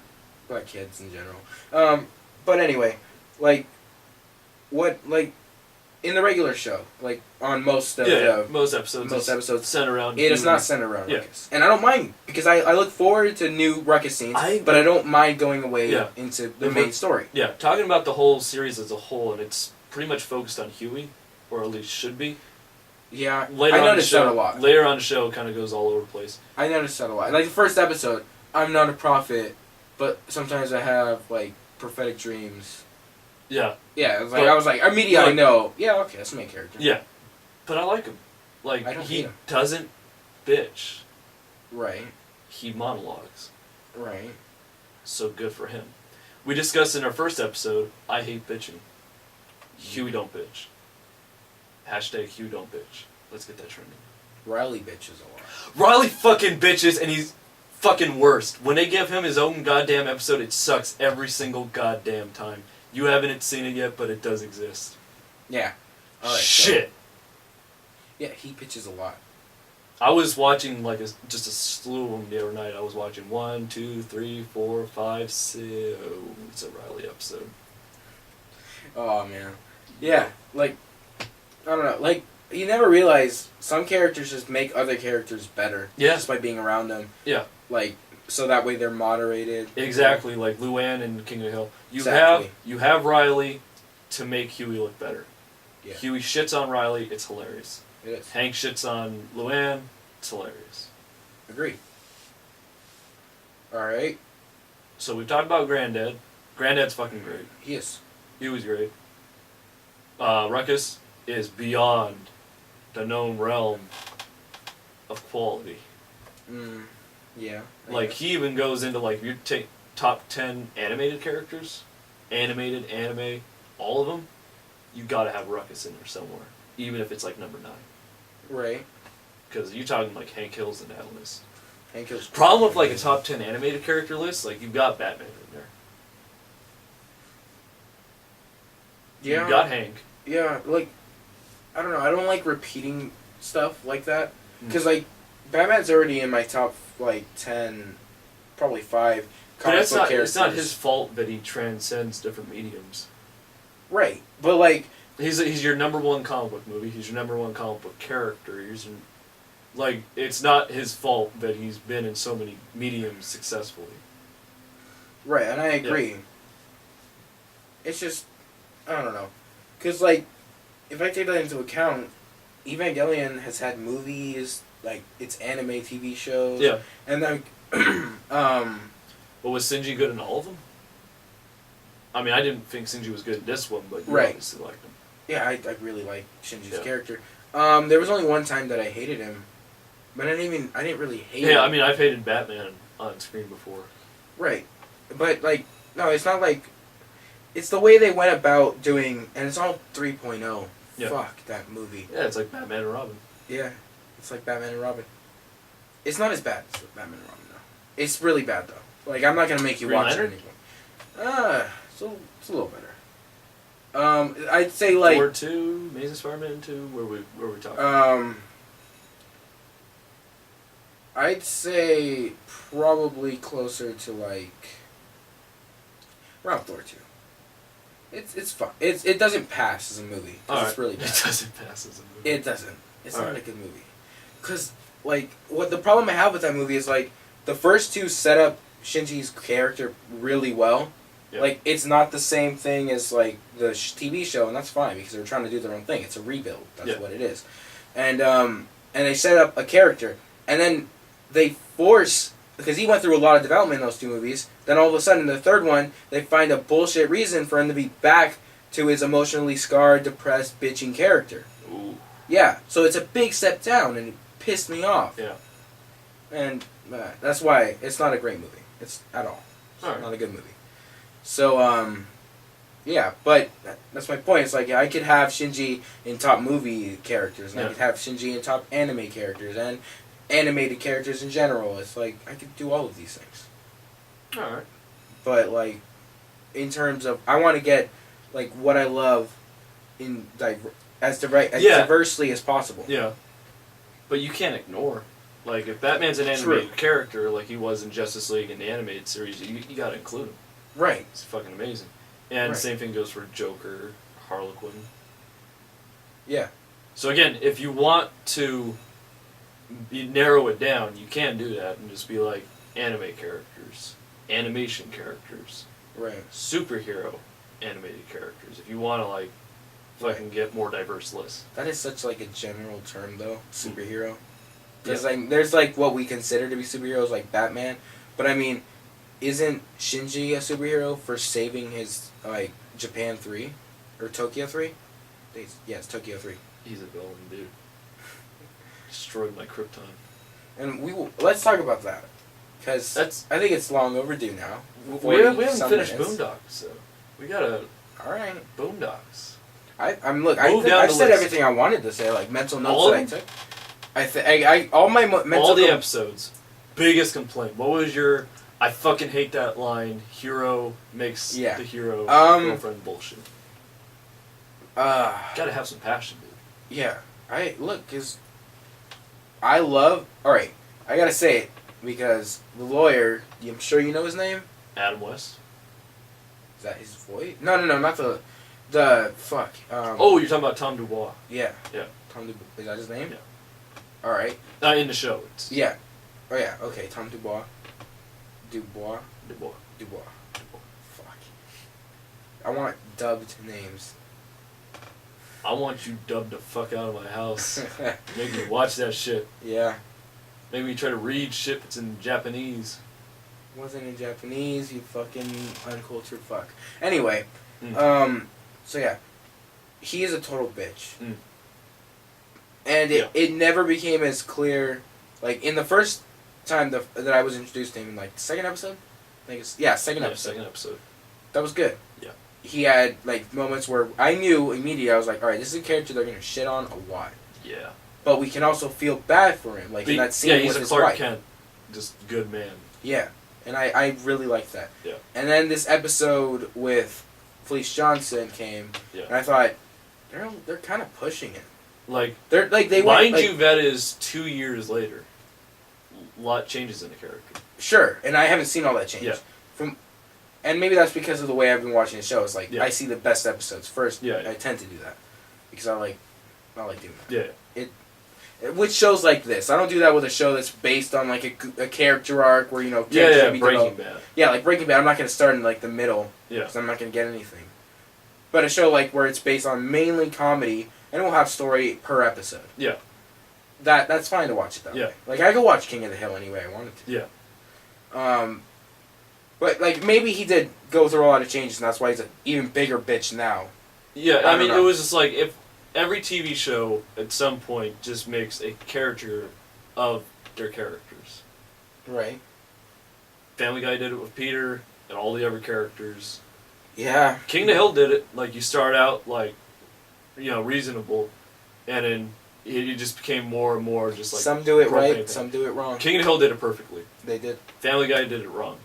Black kids in general. But anyway, like, what like in the regular show, like on most of the most episodes. most episodes, centered around. it is Huey. not centered around Yeah. Ruckus, and I don't mind because I look forward to new Ruckus scenes, but I don't mind going away Yeah. into the main story. Yeah, talking about the whole series as a whole, and it's pretty much focused on Huey, or at least should be. Yeah, Later I on the noticed show, that a lot. Later on the show, kind of goes all over the place. I noticed that a lot. Like the first episode, I'm not a prophet, but sometimes I have like prophetic dreams. Yeah, Yeah, it was like, But- I was like immediately I like- know. Yeah, okay, that's the main character. yeah, but I like him. Like I don't hate he him. doesn't bitch. Right, He monologues. right. So good for him. We discussed in our first episode. I hate bitching. Huey don't bitch. Hashtag Huey don't bitch. Let's get that trending. Riley bitches a lot. Riley fucking bitches, and he's fucking worst. When they give him his own goddamn episode, it sucks every single goddamn time. You haven't seen it yet, but it does exist. Yeah. Alright, Shit. yeah, he bitches a lot. I was watching like just a slew of them the other night. I was watching 1, 2, 3, 4, 5, 6. It's a Riley episode. Oh man. Yeah, like I don't know, like you never realize some characters just make other characters better. Yeah. Just by being around them. Yeah. Like so that way they're moderated. Exactly, like Luann and King of the Hill. Exactly. You have Riley to make Huey look better. Yeah. Huey shits on Riley, it's hilarious. It is. Hank shits on Luann, it's hilarious. Agreed. Alright. So we've talked about Granddad. Granddad's fucking great. He is. He was great. Ruckus is beyond the known realm of quality. Yeah. I Like, guess. he even goes into, like, your top 10 animated characters, animated, anime, all of them, you gotta have Ruckus in there somewhere. Even if it's, like, number 9. Right. Because you're talking, like, Hank Hill's in that list. Hank Hill's Problem with, like, a top 10 animated character list, like, you've got Batman in there. Yeah. You've got Hank. Yeah, like, I don't know. I don't like repeating stuff like that. Mm. Because, like, Batman's already in my top, like, 10, probably 5 But comic it's book not, characters. it's not his fault that he transcends different mediums. Right. But, like, He's your number one comic book movie. He's your number one comic book character. Like, it's not his fault that he's been in so many mediums successfully. right, and I agree. It's just, I don't know. Because, like, if I take that into account, Evangelion has had movies, like, it's anime TV shows. Yeah. And, like, But was Shinji good in all of them? I mean, I didn't think Shinji was good in this one, but you Right. obviously liked him. yeah, I really like Shinji's Yeah. character. There was only one time that I hated him. But I didn't really hate him. Yeah, I mean, I've hated Batman on screen before. Right. But, like, no, it's not like... It's the way they went about doing... And it's all 3.0. Yeah. Fuck that movie. Yeah, it's like Batman and Robin. Yeah. It's like Batman and Robin. It's not as bad as Batman and Robin, though. It's really bad, though. Like, I'm not going to make you Green watch it Lantern? anymore. It's a little better. I'd say, like... Thor 2, Amazing Spider-Man 2, where we talking? I'd say probably closer to, like... Around Thor 2. It's fun. It doesn't pass as a movie. 'Cause Alright. It's really bad. It doesn't pass as a movie. It doesn't. It's not Alright. a good movie. Because, like, what the problem I have with that movie is, like, the first two set up Shinji's character really well. Yeah. Like, it's not the same thing as, like, the TV show, and that's fine, because they're trying to do their own thing. It's a rebuild. That's Yeah. what it is. And they set up a character, and then they force, because he went through a lot of development in those 2 movies, then all of a sudden in the 3rd one, they find a bullshit reason for him to be back to his emotionally scarred, depressed, bitching character. Ooh. Yeah, so it's a big step down, and it pissed me off. Yeah. And that's why it's not a great movie. It's at all. It's Alright. not a good movie. So, yeah, but that's my point. It's like, I could have Shinji in top movie characters, and I could have Shinji in top anime characters, and animated characters in general. It's like, I could do all of these things. Alright. But, like, in terms of, I want to get, like, what I love in, as diversely as possible. Yeah. But you can't ignore. Like, if Batman's an animated character, like he was in Justice League in the animated series, you gotta include him. Right. It's fucking amazing. And Right. same thing goes for Joker, Harlequin. Yeah. So again, if you want to narrow it down, you can do that and just be like anime characters, animation characters, Right. superhero animated characters. If you want to like fucking get more diverse lists. That is such, like, a general term, though, superhero. Because, like, there's, like, what we consider to be superheroes, like Batman. But, I mean, isn't Shinji a superhero for saving his, like, Japan 3? Or Tokyo 3? Yeah, it's Tokyo 3. He's a villain, dude. Destroyed my Krypton. And let's talk about that. Because I think it's long overdue now. We haven't finished minutes. Boondocks, so we gotta Alright. Boondocks. I Down said the list. everything I wanted to say, like, mental notes All that I of them? took. All my mental... All the episodes. Biggest complaint. What was your? I fucking hate that line. Hero makes the hero girlfriend bullshit. Gotta have some passion, dude. Yeah. Because I love... Alright, I gotta say it, because the lawyer, I'm sure you know his name? Adam West. Is that his voice? No, not the fuck. Oh, you're talking about Tom Dubois. Yeah. Yeah. Tom Dubois. Is that his name? Yeah. Alright. In the show. It's Yeah. Oh yeah, okay, Tom Dubois. Dubois. Fuck. I want dubbed names. I want you dubbed the fuck out of my house. Make me watch that shit. Yeah. Make me try to read shit that's in Japanese. Wasn't in Japanese, you fucking uncultured fuck. Anyway, Mm. So yeah. He is a total bitch. Mm. And it never became as clear, like, in the first time that I was introduced to him, in, like, the second episode? I think it's, second episode. Second episode. That was good. Yeah. He had, like, moments where I knew immediately, I was like, alright, this is a character they're going to shit on a lot. Yeah. But we can also feel bad for him, like, in that scene he's with a his Clark wife. Kent. Just good man. Yeah. And I really liked that. Yeah. And then this episode with Felice Johnson came, Yeah. and I thought, they're kind of pushing it. Like, They're like they mind went, you, that is 2 years later. A lot changes in the character. Sure, and I haven't seen all that change. Yeah. And maybe that's because of the way I've been watching the show. It's like, Yeah. I see the best episodes first. Yeah. I tend to do that. Because I like doing that. Yeah. With shows like this. I don't do that with a show that's based on, like, a character arc where, characters Yeah, be Breaking developed. Bad. Yeah, like Breaking Bad, I'm not going to start in, like, the middle. Yeah. Because I'm not going to get anything. But a show, like, where it's based on mainly comedy, and it will have story per episode. Yeah. That's fine to watch it that Yeah. way. Like, I could watch King of the Hill any way I wanted to. Yeah. But, like, maybe he did go through a lot of changes, and that's why he's an even bigger bitch now. Yeah, I I mean, don't know. it was just like, if every TV show at some point just makes a caricature of their characters. Right. Family Guy did it with Peter and all the other characters. Yeah. King of the Hill did it. Like, you start out, like, reasonable, and then it just became more and more just like... Some do it right, anything. some do it wrong. King of the Hill did it perfectly. They did. Family Guy did it wrong.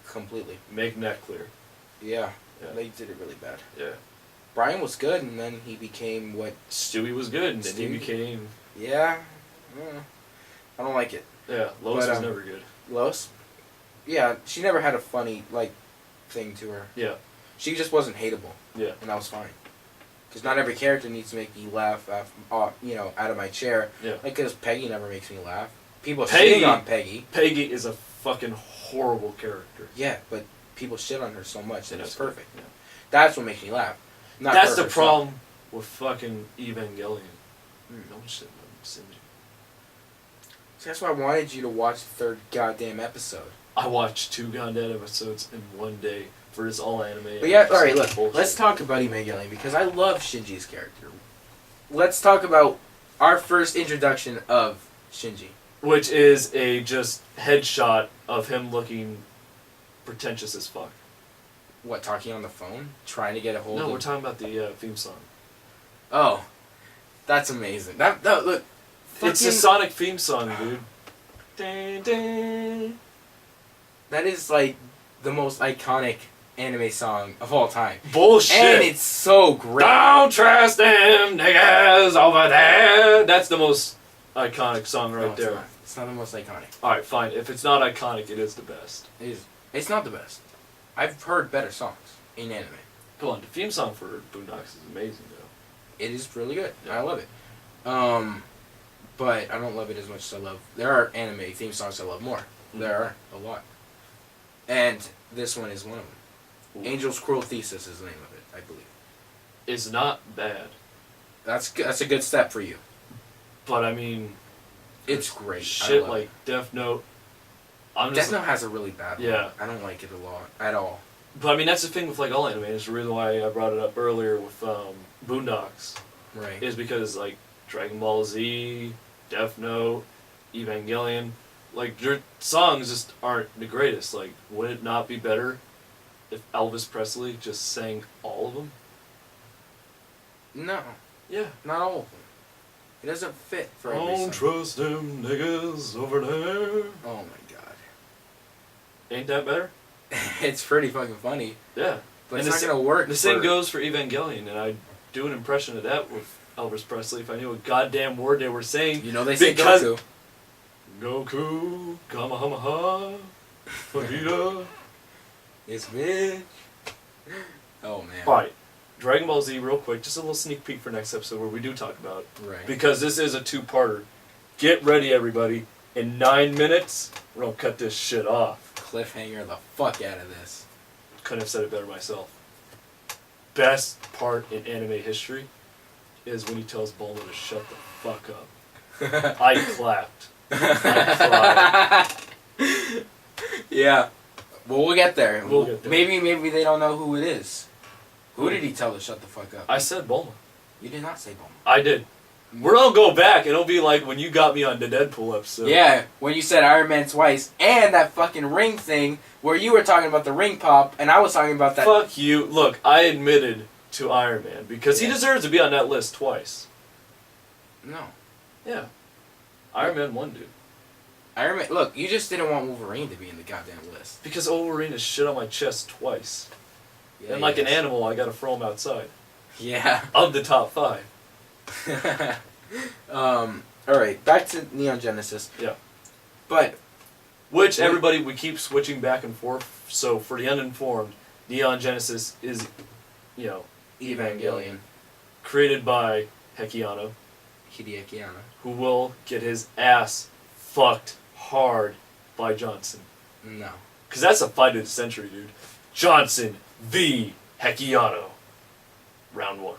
Completely. Making that clear. Yeah. Yeah. They did it really bad. Yeah. Brian was good, and then he became what... Stewie was good, and then he Stewie? became... Yeah. I don't like it. Yeah, Lois But, was never good. Lois? Yeah, she never had a funny, like, thing to her. Yeah. She just wasn't hateable. Yeah. And that was fine. Because not every character needs to make me laugh, out of my chair. Yeah. Like, because Peggy never makes me laugh. People Peggy- shit on Peggy. Peggy is a fucking horrible character. Yeah, but people shit on her so much that It it's is. perfect. Yeah. That's what makes me laugh. Not That's her the herself. problem with fucking Evangelion. Mm. No one shit on Shinji. So that's why I wanted you to watch the third goddamn episode. I watched 2 goddamn episodes in one day for this all anime. But yeah, alright, look, Bullshit. let's talk about Evangelion because I love Shinji's character. Let's talk about our first introduction of Shinji. Which is a just headshot of him looking pretentious as fuck. What, talking on the phone? Trying to get a hold of... No, we're talking about the theme song. Oh. That's amazing. That look... It's a Sonic theme song, dude. Dun, dun. That is, like, the most iconic anime song of all time. Bullshit! And it's so great. Don't trust them niggas over there! That's the most iconic song right No, it's there. not. It's not the most iconic. Alright, fine. If it's not iconic, it is the best. It's not the best. I've heard better songs in anime. Come on, the theme song for Boondocks is amazing, though. It is really good. Yeah. I love it. But I don't love it as much as I love... There are anime theme songs I love more. Mm-hmm. There are. A lot. And this one is one of them. Ooh. Angel's Cruel Thesis is the name of it, I believe. It's not bad. That's a good step for you. But, I mean... It's great. Shit I love like it. Death Note. Death Note has a really bad one. Yeah. I don't like it a lot. At all. But, I mean, that's the thing with, like, all anime. It's the reason why I brought it up earlier with Boondocks. Right. Is because, like, Dragon Ball Z, Death Note, Evangelion, like, their songs just aren't the greatest. Like, would it not be better if Elvis Presley just sang all of them? No. Yeah. Not all of them. It doesn't fit for every Don't song. trust them niggas over there. Oh my god. Ain't that better? It's pretty fucking funny. Yeah. But And it's the not gonna work. The same goes for Evangelion, and I'd do an impression of that with Elvis Presley if I knew a goddamn word they were saying. You know they say because- Goku. Goku, Kamehameha, Vegeta. It's bitch. Oh man. Alright, Dragon Ball Z real quick, just a little sneak peek for next episode where we do talk about it. Right. Because this is a 2-parter. Get ready, everybody. In 9 minutes, we're gonna cut this shit off. Cliffhanger the fuck out of this. Couldn't have said it better myself. Best part in anime history is when he tells Bulma to shut the fuck up. I clapped. I cried. Yeah. Well, we'll get there. We'll get there. Maybe they don't know who it is. Who did he tell to shut the fuck up? I said Bulma. You did not say Bulma. I did. We're gonna go back. It'll be like when you got me on the Deadpool episode. Yeah, when you said Iron Man twice, and that fucking ring thing, where you were talking about the ring pop, and I was talking about that. Fuck you. Look, I admitted to Iron Man because he Yeah. deserves to be on that list twice. No. Yeah. Iron Man 1, dude. Iron Man, look, you just didn't want Wolverine to be in the goddamn list. Because Wolverine is shit on my chest twice. Yeah, And like an yes. animal, I gotta throw him outside. Yeah. Of the top 5. Alright, back to Neon Genesis. Yeah. But, Which, everybody, we keep switching back and forth. So, for the uninformed, Neon Genesis is, you know, Evangelion. created by Hekiano, Hideaki Anno. who will get his ass fucked hard by Johnson. No. Because that's a fight of the century, dude. Johnson v. Hekiano. Round 1.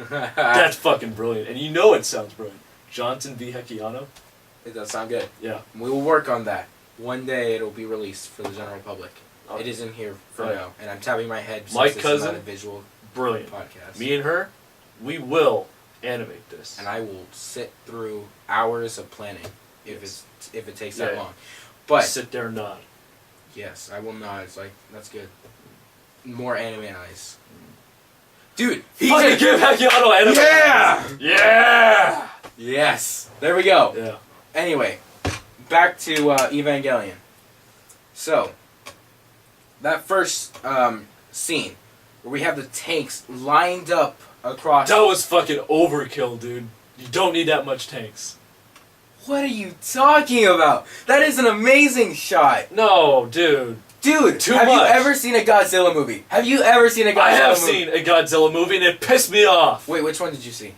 That's fucking brilliant. And you know it sounds brilliant. Johnson v. Hekiano? It does sound good. Yeah. We will work on that. One day it'll be released for the general public. Okay. It is in here for Right. now, and I'm tapping my head since My this is cousin- not a visual Brilliant. podcast. Me and her, we will animate this. And I will sit through hours of planning Yes. if it takes that Yeah. long. But sit there and nod. yes, I will not. It's like that's good. More anime eyes. Dude, Fucking give Hekiano anime! Yeah! Yeah! Yes. There we go. Yeah. Anyway, back to Evangelion. So, that first scene where we have the tanks lined up across. That was fucking overkill, dude. You don't need that much tanks. What are you talking about? That is an amazing shot. No, dude. Dude, Too have you much. ever seen a Godzilla movie? Have you ever seen a Godzilla I have movie? seen a Godzilla movie and it pissed me off. Wait, which one did you see?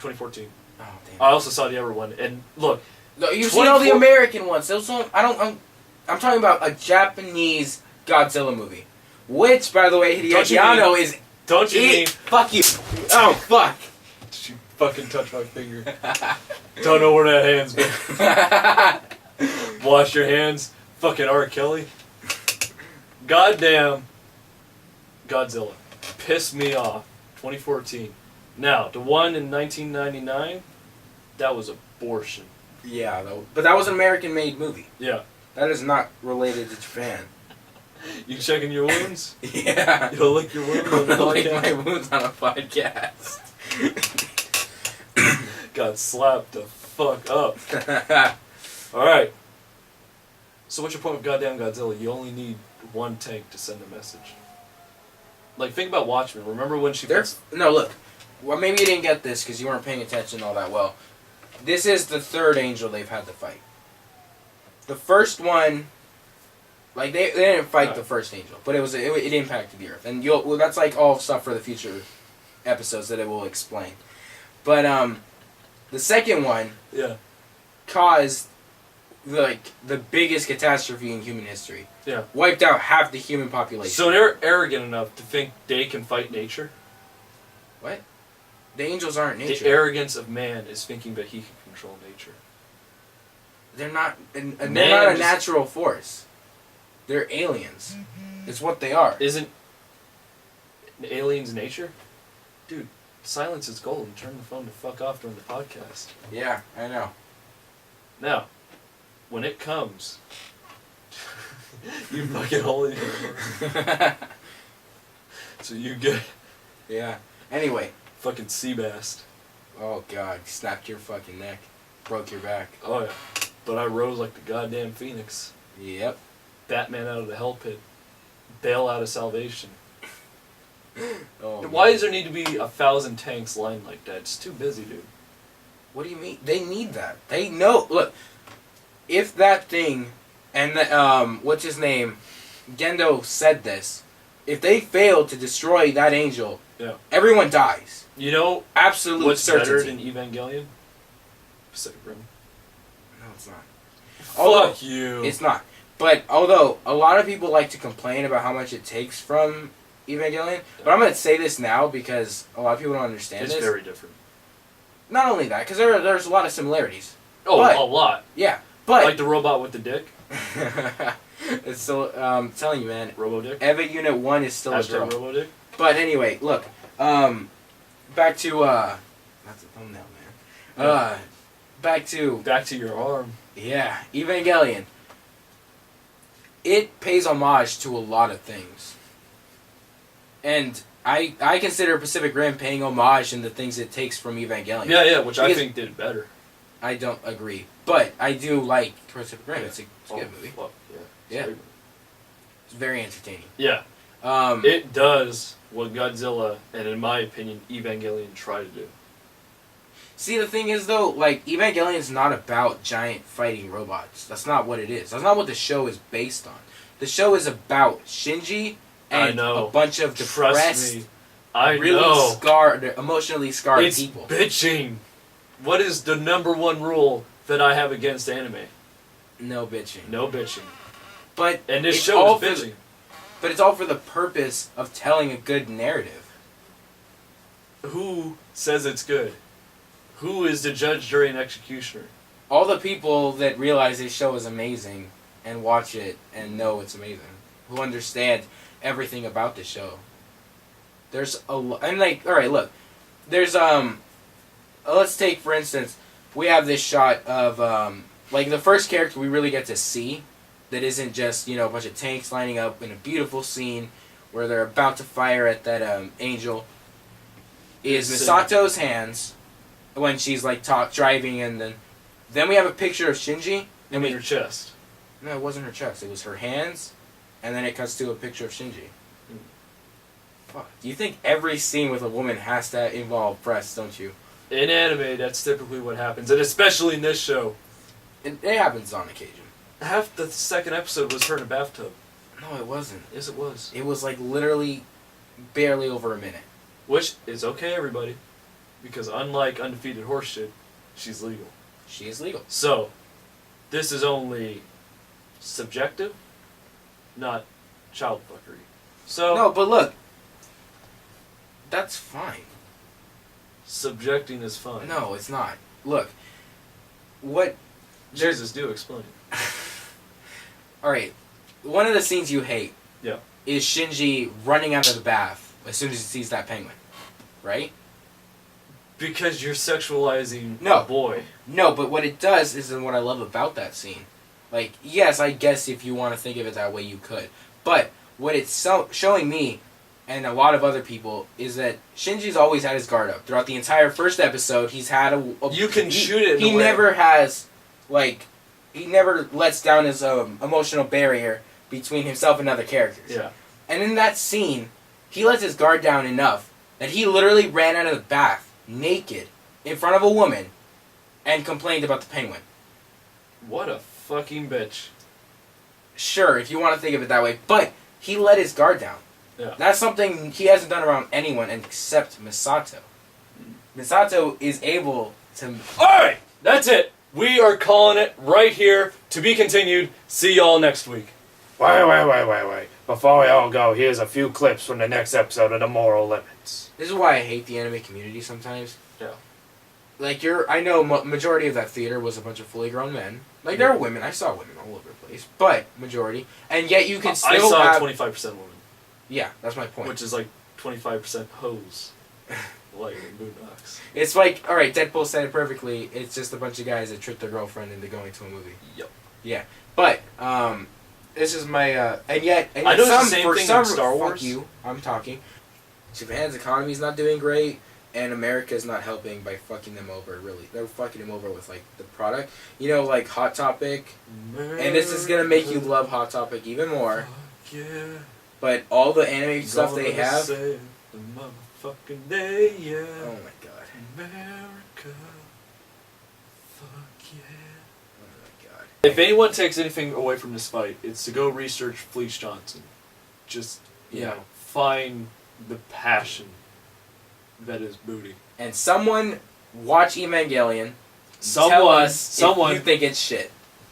2014. Oh, damn. I also saw the other one, and look, No, you've seen all the 24 American ones. Those don't, I'm talking about a Japanese Godzilla movie. Which, by the way, Don't Hideaki you Anno is... don't you mean? Fuck you. Oh, fuck. fucking touch my finger. Don't know where that hand's been. Wash your hands. Fucking R. Kelly. Goddamn. Godzilla. Pissed me off. 2014. Now, the one in 1999, that was abortion. Yeah, but that was an American-made movie. Yeah. That is not related to Japan. You checking your wounds? Yeah. You'll lick your wounds on the I'll lick podcast? my wounds on a podcast. Got slapped the fuck up. Alright. So what's your point with goddamn Godzilla? You only need one tank to send a message. Like, think about Watchmen. Remember when she... No, look. Well, maybe you didn't get this because you weren't paying attention all that well. This is the third angel they've had to fight. The first one... Like, they didn't fight the first angel, but it impacted the Earth. And that's, like, all stuff for the future episodes that it will explain. But, the second one... Yeah. Caused, the biggest catastrophe in human history. Yeah. Wiped out half the human population. So they're arrogant enough to think they can fight nature? What? The angels aren't nature. The arrogance of man is thinking that he can control nature. They're not. They're not a natural force. They're aliens. It's what they are. Isn't aliens nature? Dude, silence is golden. Turn the phone the fuck off during the podcast. Yeah, I know. Now, when it comes, you fucking holy. So you get Yeah. Anyway. fucking sea bass. Oh god, snapped your fucking neck, broke your back. Oh yeah, but I rose like the goddamn phoenix. Yep. Batman out of the hell pit. Bail out of salvation. Oh. Why does there need to be 1,000 tanks lined like that? It's too busy, dude. What do you mean? They need that. They know. Look, if that thing, and what's his name, Gendo said this. If they fail to destroy that angel, Yeah. everyone dies. You know Absolute what's certainty. better than Evangelion? Pacific Rim. No, it's not. Fuck you. It's not. But although a lot of people like to complain about how much it takes from Evangelion, but I'm gonna say this now because a lot of people don't understand It's this. very different. Not only that, because there's a lot of similarities. Oh, But- a lot. Yeah, but Like the robot with the dick. it's still telling you, man. Robo dick. Eva Unit 1 is still a girl. Hashtag robo dick. But anyway, look. Back to that's a thumbnail, man. Back to Back to your arm. Evangelion. It pays homage to a lot of things. And I consider Pacific Rim paying homage in the things it takes from Evangelion. Yeah, which I Because- think did better. I don't agree. But I do like Pacific Rim. It's a good movie. Fuck, yeah. Yeah. Great. It's very entertaining. Yeah. It does what Godzilla, and in my opinion, Evangelion try to do. See, the thing is, though, like, Evangelion is not about giant fighting robots. That's not what it is. That's not what the show is based on. The show is about Shinji I and know. a bunch of Trust depressed, me. I really know. scarred, emotionally scarred It's people. bitching. What is the #1 rule that I have against anime? No bitching. No bitching. But And this it's show all is bitching. But it's all for the purpose of telling a good narrative. Who says it's good? Who is the judge, jury, and executioner? All the people that realize this show is amazing and watch it and know it's amazing, who understand everything about the show. There's a lot, and like, all right, look, there's let's take for instance, we have this shot of like the first character we really get to see, that isn't just a bunch of tanks lining up in a beautiful scene where they're about to fire at that angel, is Misato's hands when she's like driving, and then we have a picture of Shinji. I mean, her chest. No, it wasn't her chest. It was her hands, and then it cuts to a picture of Shinji. Fuck. You think every scene with a woman has to involve breasts, don't you? In anime, that's typically what happens, and especially in this show. It happens on occasion. Half the second episode was her in a bathtub. No, it wasn't. Yes, it was. It was like literally barely over a minute. Which is okay, everybody, because unlike undefeated horseshit, she's legal. She is legal. So, this is only subjective, not child fuckery. So No, but look. That's fine. Subjecting is fine. No, it's not. Look, what? Jesus, do explain. All right, one of the scenes you hate. Yeah. Is Shinji running out of the bath as soon as he sees that penguin, right? Because you're sexualizing No. a boy. No, but what it does is what I love about that scene. Like, yes, I guess if you want to think of it that way, you could. But what it's showing me, and a lot of other people, is that Shinji's always had his guard up. Throughout the entire first episode, he's had You can shoot it in He a way. never has, like, he never lets down his emotional barrier between himself and other characters. Yeah. And in that scene, he lets his guard down enough that he literally ran out of the bath, naked, in front of a woman, and complained about the penguin. What a fucking bitch. Sure, if you want to think of it that way, but he let his guard down. Yeah. That's something he hasn't done around anyone except Misato. Misato is able to... Alright! That's it! We are calling it right here. To be continued. See y'all next week. Wait. Before we all go, here's a few clips from the next episode of The Moral Limits. This is why I hate the anime community sometimes. Yeah. Like, I know majority of that theater was a bunch of fully grown men. Like, there are women. I saw women all over the place. But, majority. And yet you can I still saw have... 25% women. Yeah, that's my point. Which is like 25% hoes. Like in Boondocks. It's like, alright, Deadpool said it perfectly. It's just a bunch of guys that tricked their girlfriend into going to a movie. Yep. Yeah. But, this is my, and yet I know it's the same for thing some, in Star Wars. Fuck you, I'm talking. Japan's economy's not doing great, and America's not helping by fucking them over, really. They're fucking them over with, like, the product. You know, like, Hot Topic. And this is gonna make you love Hot Topic even more. Fuck yeah. But all the anime stuff they Gonna have... save the motherfucking day, yeah. Oh my god. America. Fuck yeah. Oh my god. If anyone takes anything away from this fight, it's to go research Fleece Johnson. Just, you Yeah. know, find the passion that is booty. And someone watch Evangelion. Tell Someone, us if you think it's shit.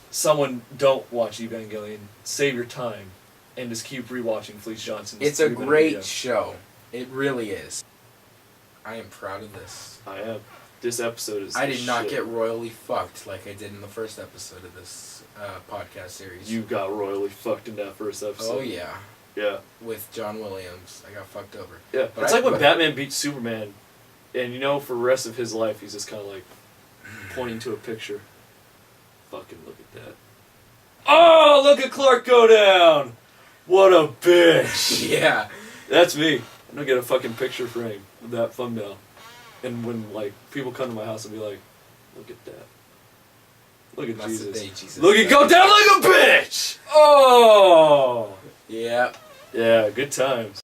someone don't watch Evangelion. Save your time and just keep rewatching Fleece Johnson. It's a great show. It really is. I am proud of this. I am. This episode is. I did not shit. get royally fucked like I did in the first episode of this podcast series. You got royally fucked in that first episode. Oh yeah. Yeah. With John Williams, I got fucked over. Yeah. But It's I- like when but- Batman beats Superman, and you know, for the rest of his life, he's just kind of like pointing to a picture. Fucking look at that. Oh, look at Clark go down! What a bitch! Yeah. That's me. I'm gonna get a fucking picture frame of that thumbnail. And when, like, people come to my house and be like, look at that. Look at That's the Jesus. day Jesus Look at died. go down like a bitch! Oh! Yeah. Yeah, good times.